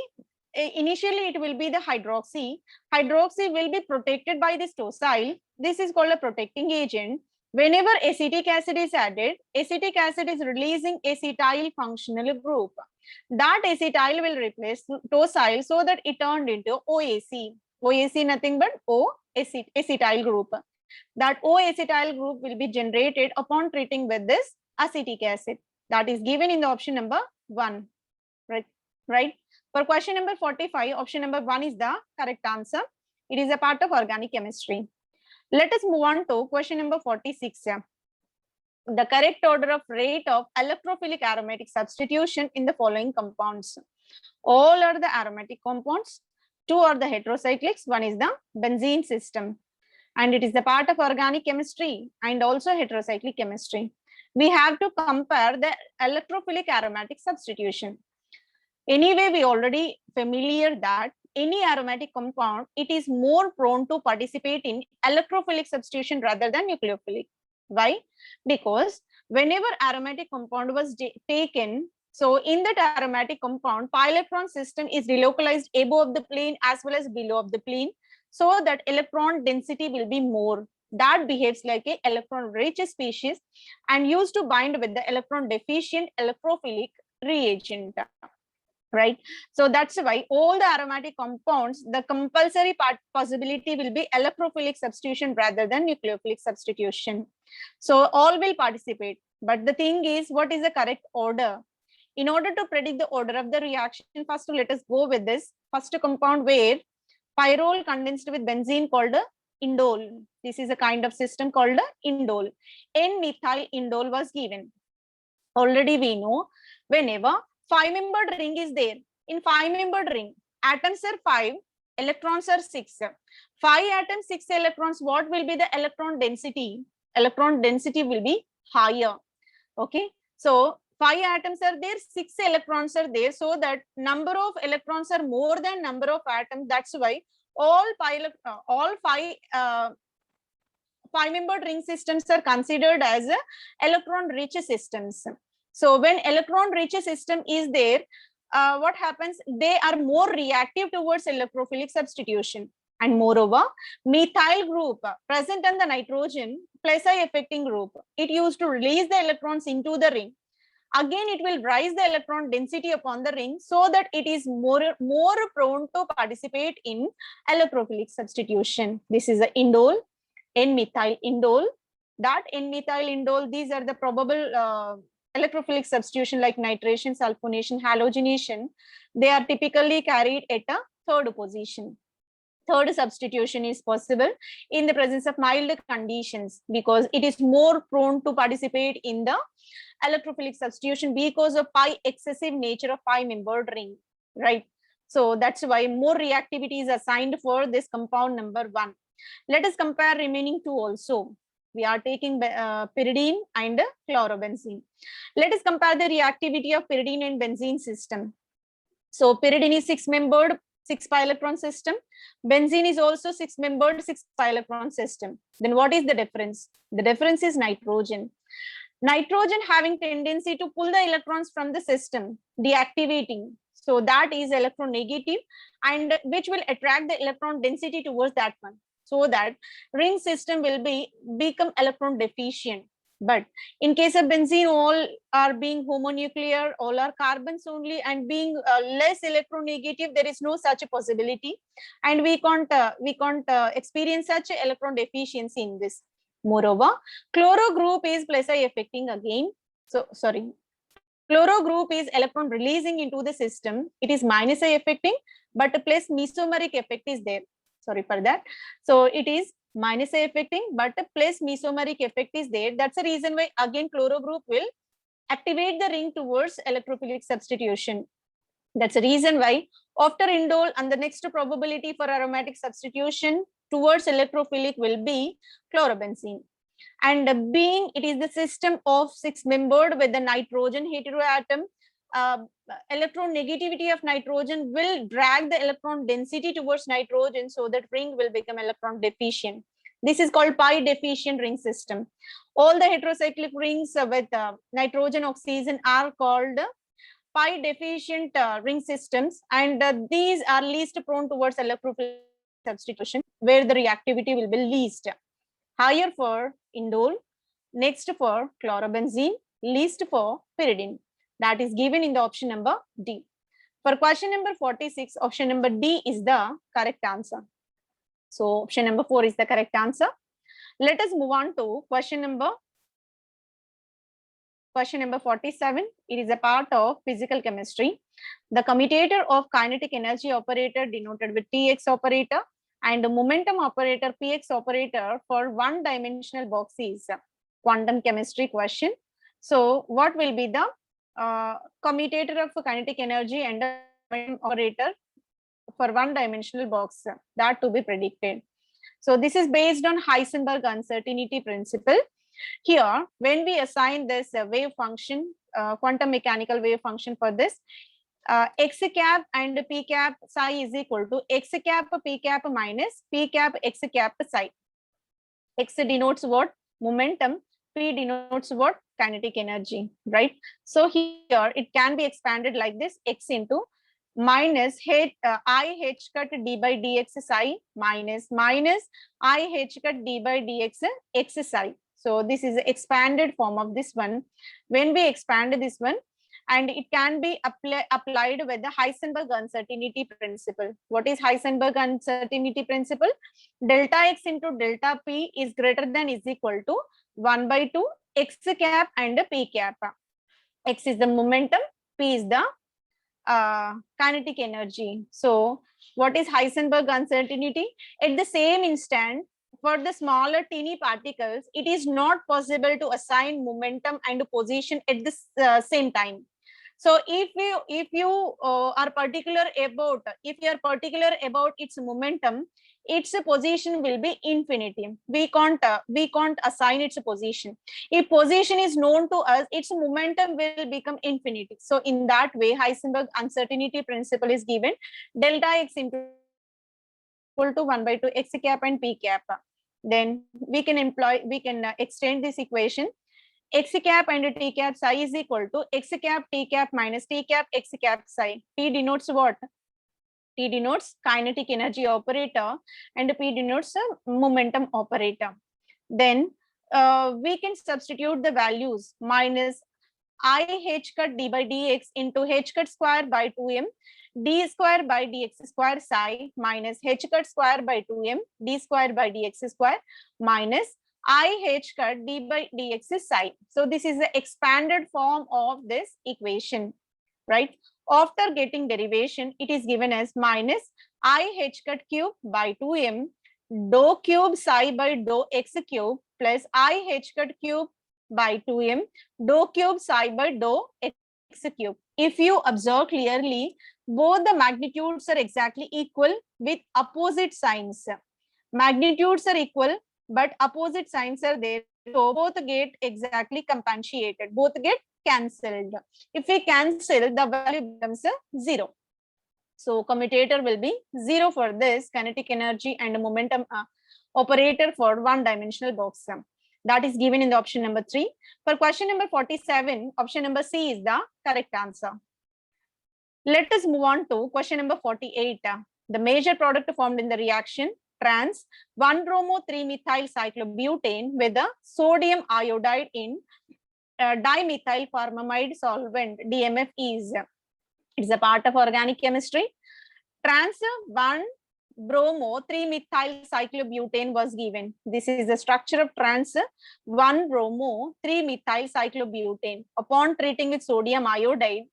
initially it will be the hydroxy. Hydroxy will be protected by this tosyl. This is called a protecting agent. Whenever acetic acid is added, acetic acid is releasing acetyl functional group. That acetyl will replace tosyl, so that it turned into OAC. OAC nothing but O acetyl group. That O acetyl group will be generated upon treating with this acetic acid. That is given in the option number 1. Right? For question number 45, option number 1 is the correct answer. It is a part of organic chemistry. Let us move on to question number 46. The correct order of rate of electrophilic aromatic substitution in the following compounds. All are the aromatic compounds. 2 are the heterocyclics. 1 is the benzene system. And it is the part of organic chemistry and also heterocyclic chemistry. We have to compare the electrophilic aromatic substitution. Anyway, we already familiar that any aromatic compound, it is more prone to participate in electrophilic substitution rather than nucleophilic. Why? Because whenever aromatic compound was taken, so in that aromatic compound, pi electron system is relocalized above the plane as well as below of the plane, so that electron density will be more. That behaves like a electron rich species and used to bind with the electron deficient electrophilic reagent. Right? So that's why all the aromatic compounds, the compulsory possibility will be electrophilic substitution rather than nucleophilic substitution. So all will participate. But the thing is, what is the correct order? In order to predict the order of the reaction, first let us go with this first compound where pyrrole condensed with benzene called indole. This is a kind of system called indole. N-methyl indole was given. Already we know whenever 5-membered ring is there. In 5-membered ring, atoms are 5, electrons are 6. 5 atoms, 6 electrons. What will be the electron density? Electron density will be higher. Okay. So 5 atoms are there, 6 electrons are there. So that number of electrons are more than number of atoms. That's why all 5 5-membered ring systems are considered as electron-rich systems. So when electron-rich system is there, what happens? They are more reactive towards electrophilic substitution. And moreover, methyl group present in the nitrogen plus I affecting group, it used to release the electrons into the ring. Again, it will rise the electron density upon the ring so that it is more prone to participate in electrophilic substitution. This is the indole, N-methyl indole. That N-methyl indole, these are the probable electrophilic substitution like nitration, sulfonation, halogenation. They are typically carried at a third position. Third substitution is possible in the presence of mild conditions because it is more prone to participate in the electrophilic substitution because of pi excessive nature of 5-membered ring, right? So that's why more reactivity is assigned for this compound number 1. Let us compare remaining 2 also. We are taking pyridine and chlorobenzene. Let us compare the reactivity of pyridine and benzene system. So pyridine is 6-membered 6 pi electron system. Benzene is also 6-membered 6 pi electron system. Then what is the difference? The difference is nitrogen. Nitrogen having tendency to pull the electrons from the system, deactivating. So that is electronegative and which will attract the electron density towards that one. So that ring system will become electron deficient. But in case of benzene, all are being homonuclear, all are carbons only, and being less electronegative, there is no such a possibility, and we can't experience such an electron deficiency in this. Moreover, chloro group is plus I affecting again. So sorry, chloro group is electron releasing into the system. It is minus I affecting, but a plus mesomeric effect is there. Sorry for that. So it is minus I affecting, but a plus mesomeric effect is there. That's the reason why again chloro group will activate the ring towards electrophilic substitution. That's the reason why after indole and the next probability for aromatic substitution towards electrophilic will be chlorobenzene. And being it is the system of 6-membered with the nitrogen heteroatom, electronegativity of nitrogen will drag the electron density towards nitrogen, so that ring will become electron deficient. This is called pi deficient ring system. All the heterocyclic rings with nitrogen oxygen are called pi deficient ring systems, and these are least prone towards electrophilic substitution, where the reactivity will be least. Higher for indole, next for chlorobenzene, least for pyridine. That is given in the option number D. For question number 46, option number D is the correct answer. So option number 4 is the correct answer. Let us move on to question number 47. It is a part of physical chemistry. The commutator of kinetic energy operator denoted with TX operator and the momentum operator PX operator for one-dimensional box is quantum chemistry question. So what will be the commutator of kinetic energy and the momentum operator for one-dimensional box? That to be predicted. So this is based on Heisenberg uncertainty principle. Here, when we assign this wave function, quantum mechanical wave function for this, x cap and p cap psi is equal to x cap p cap minus p cap x cap psi. X denotes what? Momentum. P denotes what? Kinetic energy, right? So here it can be expanded like this: x into minus I h cut d by dx psi minus I h cut d by dx x psi. So this is the expanded form of this one. When we expand this one, and it can be applied with the Heisenberg uncertainty principle. What is Heisenberg uncertainty principle? Delta x into delta p is greater than is equal to 1 by 2 x cap and p cap. X is the momentum, p is the kinetic energy. So what is Heisenberg uncertainty? At the same instant, for the smaller teeny particles, it is not possible to assign momentum and position at the same time. So if you are particular about its momentum, its position will be infinity. We can't assign its position. If position is known to us, its momentum will become infinity. So in that way, Heisenberg uncertainty principle is given: delta x into equal to 1 by 2 x cap and p cap. Then we can extend this equation. X cap and T cap psi is equal to X cap T cap minus T cap X cap psi. T denotes what? T denotes kinetic energy operator and P denotes momentum operator. Then we can substitute the values minus I h cut d by dx into h cut square by 2m d square by dx square psi minus h cut square by 2m d square by dx square minus I h cut d by dx psi. So this is the expanded form of this equation, right? After getting derivation, it is given as minus I h cut cube by 2m dou cube psi by dou x cube plus I h cut cube by 2m dou cube psi by dou x cube. If you observe clearly, both the magnitudes are exactly equal with opposite signs. Magnitudes are equal, but opposite signs are there. So both get exactly compensated, both get cancelled. If we cancel, the value becomes 0. So commutator will be 0 for this kinetic energy and momentum operator for one-dimensional box. That is given in the option number 3. For question number 47, option number C is the correct answer. Let us move on to question number 48. The major product formed in the reaction trans 1-bromo-3-methyl cyclobutane with the sodium iodide in dimethyl formamide solvent. DMF is it's a part of organic chemistry. Trans 1-bromo-3-methyl cyclobutane was given. This is the structure of trans 1-bromo-3-methyl cyclobutane. Upon treating with sodium iodide,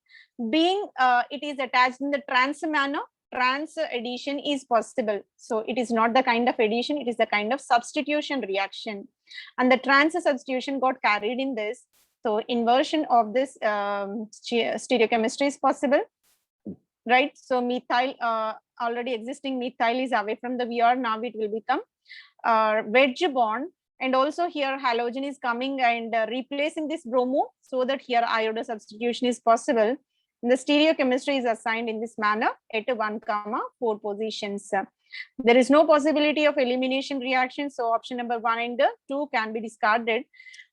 being it is attached in the trans manner, trans addition is possible. So it is not the kind of addition, it is the kind of substitution reaction. And the trans substitution got carried in this. So inversion of this stereochemistry is possible, right? So methyl, already existing methyl is away from the VR. Now it will become wedge bond. And also here halogen is coming and replacing this bromo, so that here iodo substitution is possible. The stereochemistry is assigned in this manner at 1,4 positions. There is no possibility of elimination reaction, so option number 1 and 2 can be discarded.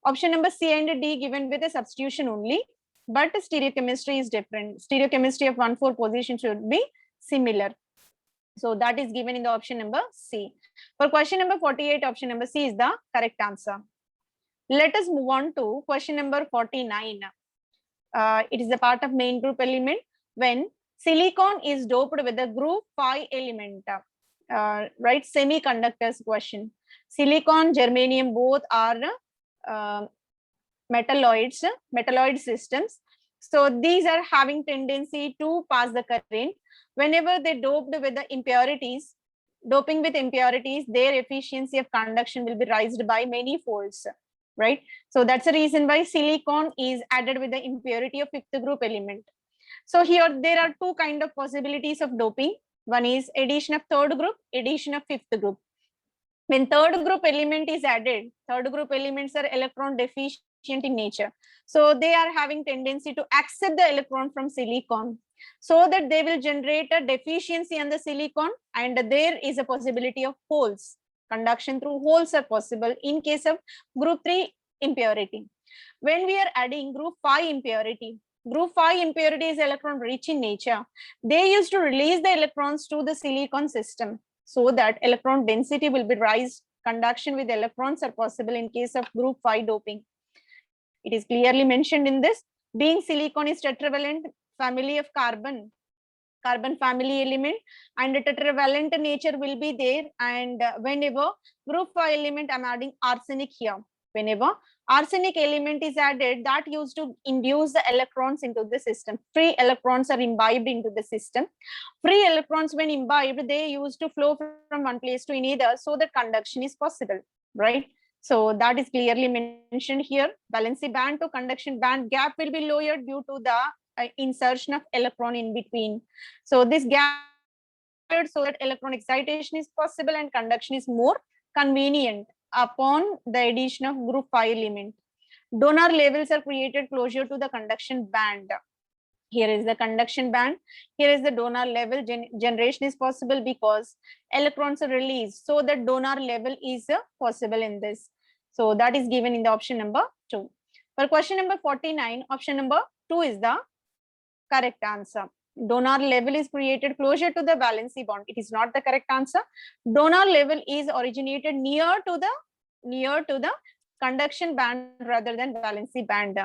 Option number C and D given with a substitution only, but the stereochemistry is different. Stereochemistry of 1,4 position should be similar. So that is given in the option number C. For question number 48, option number C is the correct answer. Let us move on to question number 49. It is a part of main group element when silicon is doped with the group 5 element, right? Semiconductors question. Silicon, germanium, both are metalloid systems. So these are having tendency to pass the current. Whenever they doped with the impurities, doping with impurities, their efficiency of conduction will be raised by many folds, right? So that's the reason why silicon is added with the impurity of 5th group element. So here there are two kind of possibilities of doping. One is addition of 3rd group, addition of 5th group. When 3rd group element is added, 3rd group elements are electron deficient in nature. So they are having tendency to accept the electron from silicon, so that they will generate a deficiency on the silicon, and there is a possibility of holes. Conduction through holes are possible in case of group 3 impurity. When we are adding group 5 impurity, group 5 impurity is electron rich in nature. They used to release the electrons to the silicon system, so that electron density will be raised. Conduction with electrons are possible in case of group 5 doping. It is clearly mentioned in this. Being silicon is tetravalent family of carbon family element, and the tetravalent nature will be there. And whenever group 5 element, I'm adding arsenic here. Whenever arsenic element is added, that used to induce the electrons into the system. Free electrons are imbibed into the system. Free electrons, when imbibed, they used to flow from one place to another, so that conduction is possible, right? So that is clearly mentioned here. Valency band to conduction band gap will be lowered due to the insertion of electron in between. So this gap, so that electron excitation is possible and conduction is more convenient upon the addition of group 5 element. Donor levels are created closer to the conduction band. Here is the conduction band. Here is the donor level. Generation is possible because electrons are released. So the donor level is possible in this. So that is given in the option number 2. For question number 49, option number 2 is the correct answer. Donor level is created closer to the valency bond. It is not the correct answer. Donor level is originated near to the conduction band rather than valency band.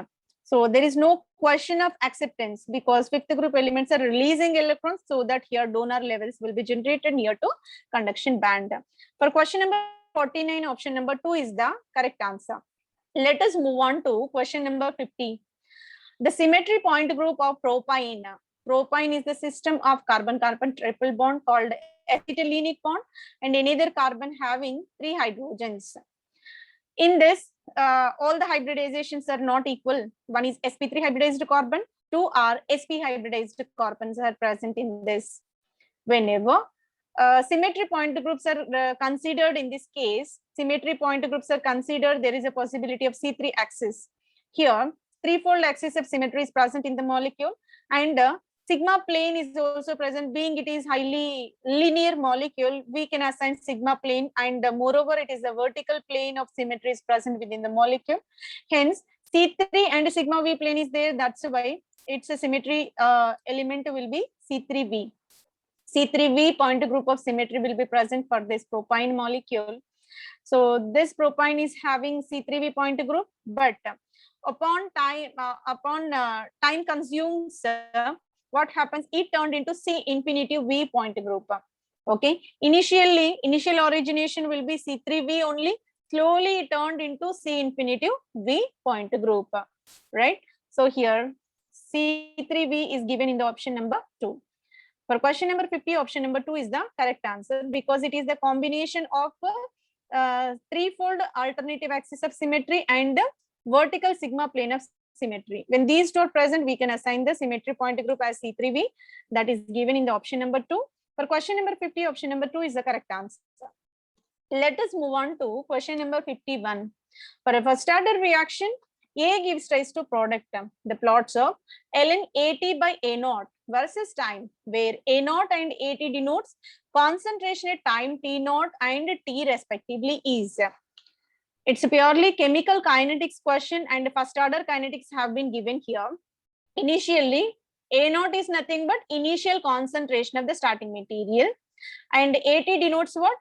So there is no question of acceptance because fifth group elements are releasing electrons, so that here donor levels will be generated near to conduction band. For question number 49, option number 2 is the correct answer. Let us move on to question number 50. The symmetry point group of propyne. Propyne is the system of carbon-carbon triple bond called acetylenic bond and another carbon having 3 hydrogens. In this, all the hybridizations are not equal. One is sp3 hybridized carbon, 2 are sp hybridized carbons are present in this. Whenever symmetry point groups are considered in this case, symmetry point groups are considered, there is a possibility of C3 axis. Here, threefold axis of symmetry is present in the molecule, and sigma plane is also present. Being it is highly linear molecule, we can assign sigma plane, and moreover it is the vertical plane of symmetry is present within the molecule. Hence C3 and sigma V plane is there. That's why its a symmetry element will be C3V. C3V point group of symmetry will be present for this propyne molecule. So this propyne is having C3V point group, but upon time consumes, what happens? It turned into C infinitive V point group. Okay, initial origination will be C3V only. Slowly it turned into C infinitive V point group, right? So here C3V is given in the option number 2. For question number 50, option number 2 is the correct answer because it is the combination of threefold alternative axis of symmetry and vertical sigma plane of symmetry. When these two are present, we can assign the symmetry point group as C3V. That is given in the option number 2. For question number 50, option number 2 is the correct answer. Let us move on to question number 51. For a first order reaction, A gives rise to product. The plots of ln AT by A0 versus time, where A0 and AT denotes concentration at time T0 and T respectively is. It's a purely chemical kinetics question, and first order kinetics have been given here. Initially, A0 is nothing but initial concentration of the starting material, and AT denotes what?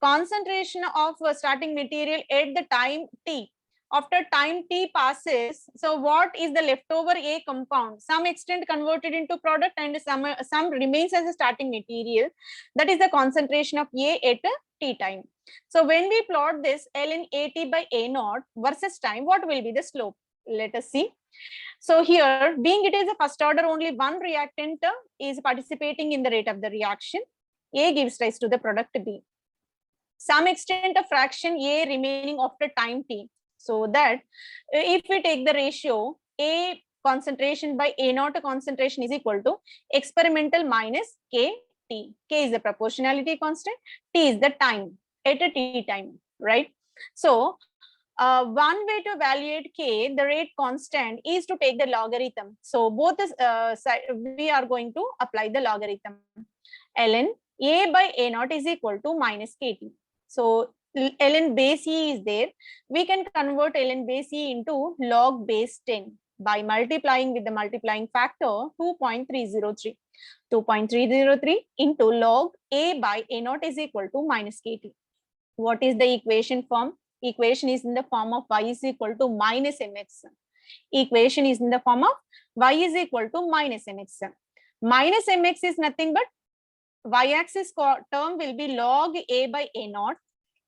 Concentration of starting material at the time T. After time T passes, so what is the leftover A compound? Some extent converted into product and some remains as a starting material. That is the concentration of A at T time. So when we plot this ln AT by A0 versus time, what will be the slope? Let us see. So here, being it is a first order, only one reactant is participating in the rate of the reaction. A gives rise to the product B. Some extent of fraction A remaining after time T. So that if we take the ratio A concentration by A0 concentration is equal to experimental minus KT. K is the proportionality constant, T is the time at a T time, right? So one way to evaluate K, the rate constant, is to take the logarithm. So both we are going to apply the logarithm. Ln A by A0 is equal to minus KT. So ln base E is there. We can convert ln base E into log base 10 by multiplying with the multiplying factor 2.303. 2.303 into log A by A0 is equal to minus KT. What is the equation form? Equation is in the form of y is equal to minus mx. Equation is in the form of y is equal to minus mx. Minus mx is nothing but y-axis term will be log A by A0.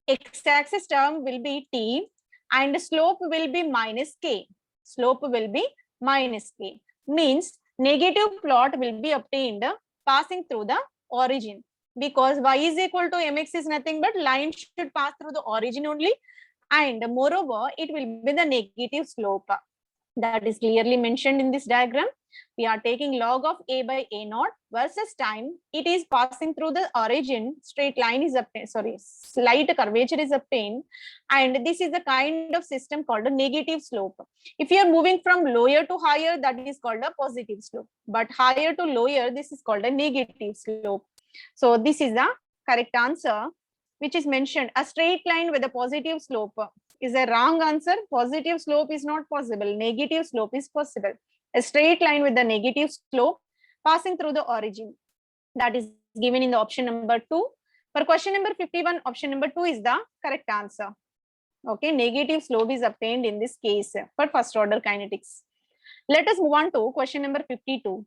X-axis term will be T and slope will be minus K. Slope will be minus K. Means negative plot will be obtained passing through the origin, because y is equal to mx is nothing but line should pass through the origin only, and moreover it will be the negative slope. That is clearly mentioned in this diagram. We are taking log of A by A naught versus time. It is passing through the origin. Straight line is obtained. Sorry, slight curvature is obtained. And this is the kind of system called a negative slope. If you are moving from lower to higher, that is called a positive slope. But higher to lower, this is called a negative slope. So this is the correct answer, which is mentioned. A straight line with a positive slope is a wrong answer. Positive slope is not possible. Negative slope is possible. A straight line with the negative slope passing through the origin. That is given in the option number 2. For question number 51, option number 2 is the correct answer. Okay, negative slope is obtained in this case for first order kinetics. Let us move on to question number 52.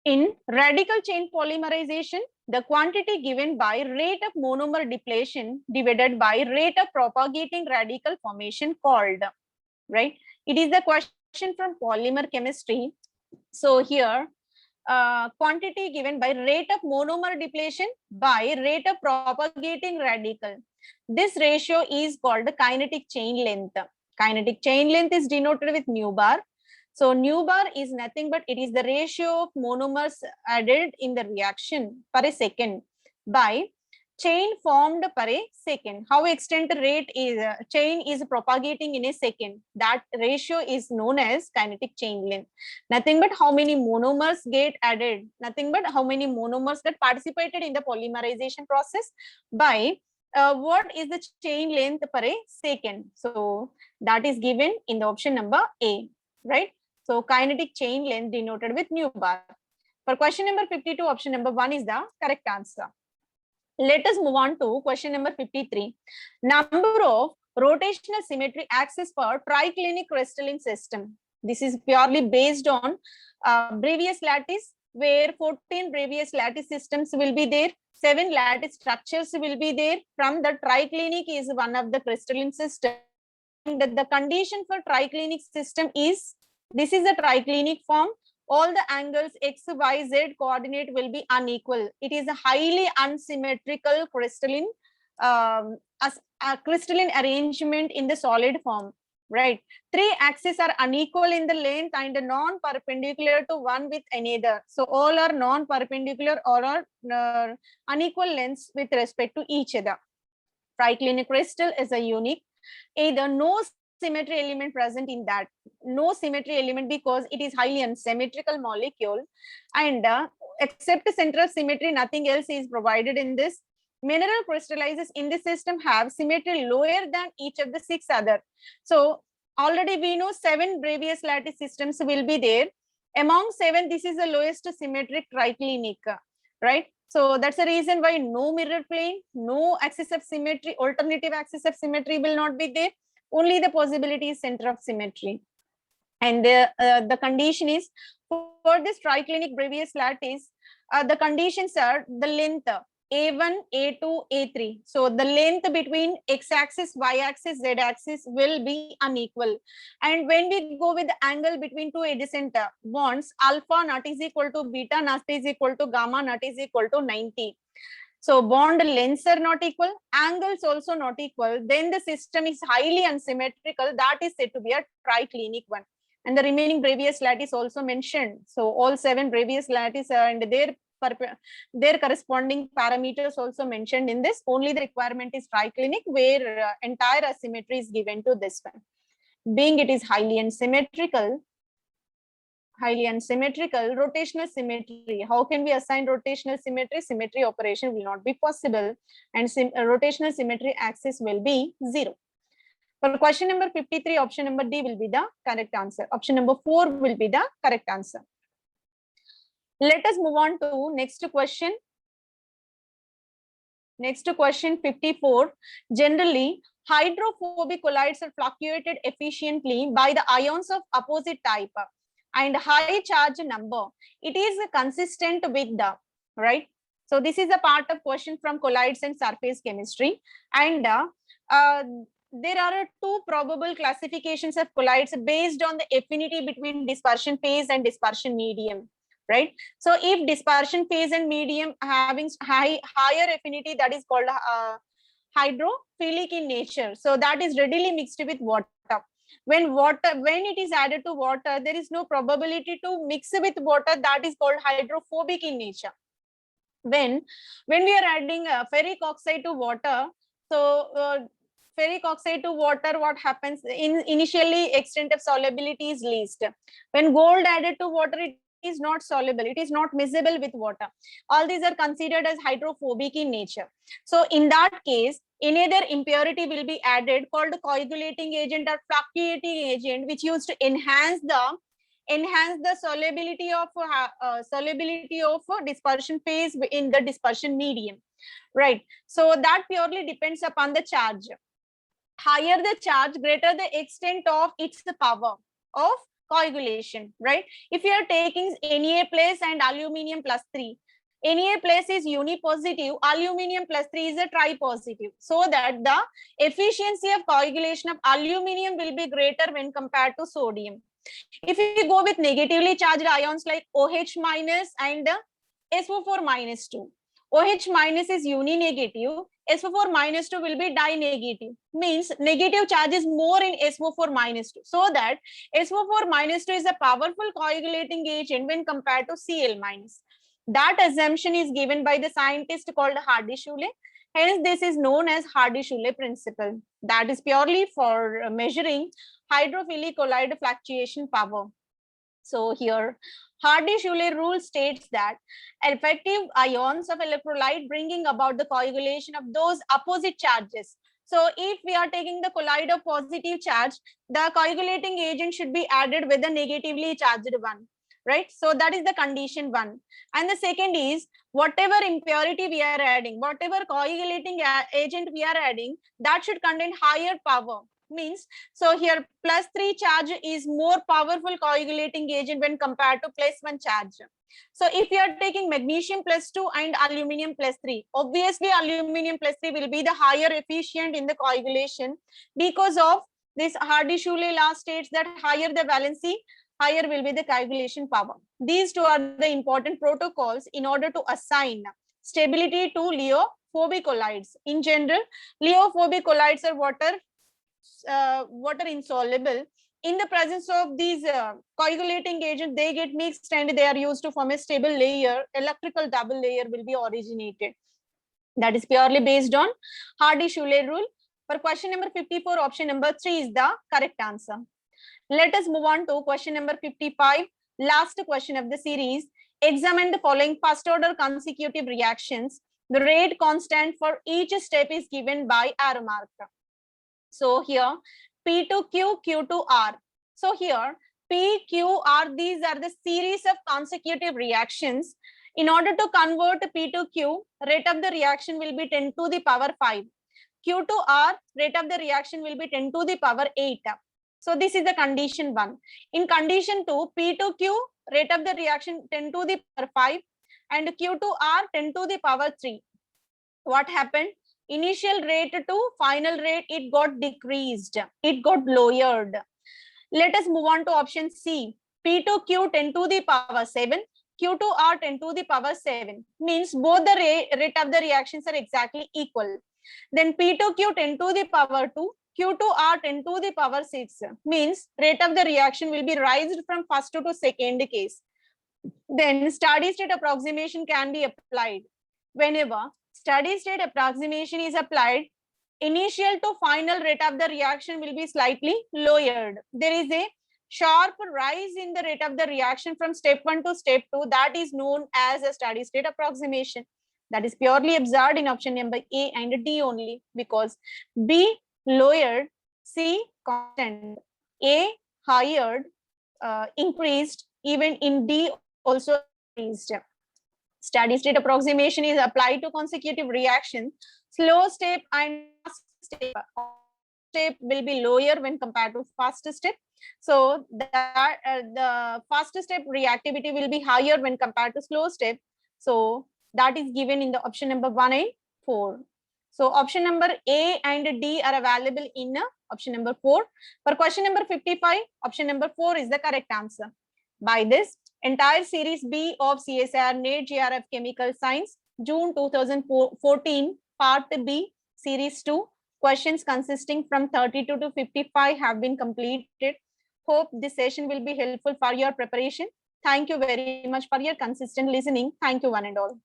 In radical chain polymerization, the quantity given by rate of monomer depletion divided by rate of propagating radical formation called, right? It is the question from polymer chemistry. So here, quantity given by rate of monomer depletion by rate of propagating radical. This ratio is called the kinetic chain length. Kinetic chain length is denoted with nu bar. So nu bar is nothing but it is the ratio of monomers added in the reaction per a second by chain formed per a second. How extent rate is chain is propagating in a second. That ratio is known as kinetic chain length. Nothing but how many monomers get added. Nothing but how many monomers get participated in the polymerization process by what is the chain length per a second. So that is given in the option number A, right? So kinetic chain length denoted with nu bar. For question number 52, option number 1 is the correct answer. Let us move on to question number 53. Number of rotational symmetry axis for triclinic crystalline system. This is purely based on Bravais lattice, where 14 Bravais lattice systems will be there. 7 lattice structures will be there. From the triclinic is one of the crystalline system. And the condition for triclinic system is, this is a triclinic form. All the angles x, y, z coordinate will be unequal. It is a highly unsymmetrical crystalline crystalline arrangement in the solid form, right? 3 axes are unequal in the length and non-perpendicular to one with another. So all are non-perpendicular or are unequal lengths with respect to each other. Triclinic crystal is a unique, either no symmetry element present in that, no symmetry element because it is highly unsymmetrical molecule, and except center of symmetry, nothing else is provided in this. Mineral crystallizes in the system have symmetry lower than each of the 6 other. So already we know 7 Bravais lattice systems will be there. Among 7, this is the lowest symmetric triclinic, right? So that's the reason why no mirror plane, no axis of symmetry, alternative axis of symmetry will not be there. Only the possibility is center of symmetry. And the condition is for this triclinic Bravais lattice, the conditions are the length A1, A2, A3. So the length between x-axis, y-axis, z-axis will be unequal. And when we go with the angle between two adjacent bonds, alpha not is equal to beta not is equal to gamma not is equal to 90. So bond lengths are not equal, angles also not equal, then the system is highly unsymmetrical. That is said to be a triclinic one. And the remaining Bravais lattice also mentioned. So all 7 Bravais lattice and their corresponding parameters also mentioned in this. Only the requirement is triclinic, where entire asymmetry is given to this one. Being it is highly unsymmetrical, rotational symmetry. How can we assign rotational symmetry? Symmetry operation will not be possible, and rotational symmetry axis will be 0. For question number 53, option number D will be the correct answer. Option number 4 will be the correct answer. Let us move on to next question. Next question 54. Generally, hydrophobic colloids are fluctuated efficiently by the ions of opposite type and high charge number. It is consistent with the, right? So this is a part of question from colloids and surface chemistry. And there are 2 probable classifications of colloids based on the affinity between dispersion phase and dispersion medium, right? So if dispersion phase and medium having higher affinity, that is called hydrophilic in nature. So that is readily mixed with water. When it is added to water, there is no probability to mix with water. That is called hydrophobic in nature. When we are adding ferric oxide to water, so ferric oxide to water, what happens? Initially extent of solubility is least. When gold added to water, it is not soluble, it is not miscible with water. All these are considered as hydrophobic in nature. So in that case, another impurity will be added called coagulating agent or fluctuating agent, which used to enhance the solubility of dispersion phase in the dispersion medium, right? So that purely depends upon the charge. Higher the charge, greater the extent of its power of coagulation, right? If you are taking Na plus and aluminium plus 3, Na plus is unipositive, aluminium plus 3 is a tripositive, so that the efficiency of coagulation of aluminium will be greater when compared to sodium. If you go with negatively charged ions like OH minus and SO4 minus 2, OH minus is uninegative, SO4 minus 2 will be dinegative, means negative charge is more in SO4 minus 2, so that SO4 minus 2 is a powerful coagulating agent when compared to Cl minus. That assumption is given by the scientist called Hardy-Schule. Hence, this is known as Hardy-Schule principle. That is purely for measuring hydrophilic colloid fluctuation power. So here, Hardy-Schule rule states that effective ions of electrolyte bringing about the coagulation of those opposite charges. So if we are taking the colloid of positive charge, the coagulating agent should be added with the negatively charged one, right? So that is the condition one. And the second is, whatever impurity we are adding, whatever coagulating agent we are adding, that should contain higher power. Means, so here plus 3 charge is more powerful coagulating agent when compared to plus 1 charge. So if you are taking magnesium plus 2 and aluminium plus 3, obviously aluminium plus 3 will be the higher efficient in the coagulation, because of this Hardy-Schule law states that higher the valency, higher will be the coagulation power. These two are the important protocols in order to assign stability to leophobic colloids. In general, leophobic colloids are water insoluble. In the presence of these coagulating agents, they get mixed and they are used to form a stable layer. Electrical double layer will be originated. That is purely based on Hardy-Schule rule. For question number 54, option number 3 is the correct answer. Let us move on to question number 55, last question of the series. Examine the following first order consecutive reactions. The rate constant for each step is given by arrow mark. So here P to Q, Q to R. So here P, Q, R, these are the series of consecutive reactions. In order to convert P to Q, rate of the reaction will be 10 to the power 5. Q to R, rate of the reaction will be 10 to the power 8. So this is the condition 1. In condition 2, P to Q, rate of the reaction 10 to the power 5 and Q to R 10 to the power 3. What happened? Initial rate to final rate, it got decreased, it got lowered. Let us move on to option C. P to Q 10 to the power 7, Q to R 10 to the power 7. Means both the rate of the reactions are exactly equal. Then P to Q 10 to the power 2, Q to R 10 to the power 6. Means rate of the reaction will be raised from first to second case. Then steady state approximation can be applied. Whenever steady state approximation is applied, initial to final rate of the reaction will be slightly lowered. There is a sharp rise in the rate of the reaction from step 1 to step 2. That is known as a steady state approximation. That is purely observed in option number A and D only, because B lowered, C constant, A higher, increased, even in D also increased. Steady state approximation is applied to consecutive reaction. Slow step and fast step will be lower when compared to fast step. So that the fast step reactivity will be higher when compared to slow step. So that is given in the option number 1 and 4. So option number A and D are available in option number 4. For question number 55, option number 4 is the correct answer. By this, entire series B of CSIR NET JRF Chemical Science June 2014 part B series 2 Questions consisting from 32 to 55 have been completed. Hope this session will be helpful for your preparation. Thank you very much for your consistent listening. Thank you one and all.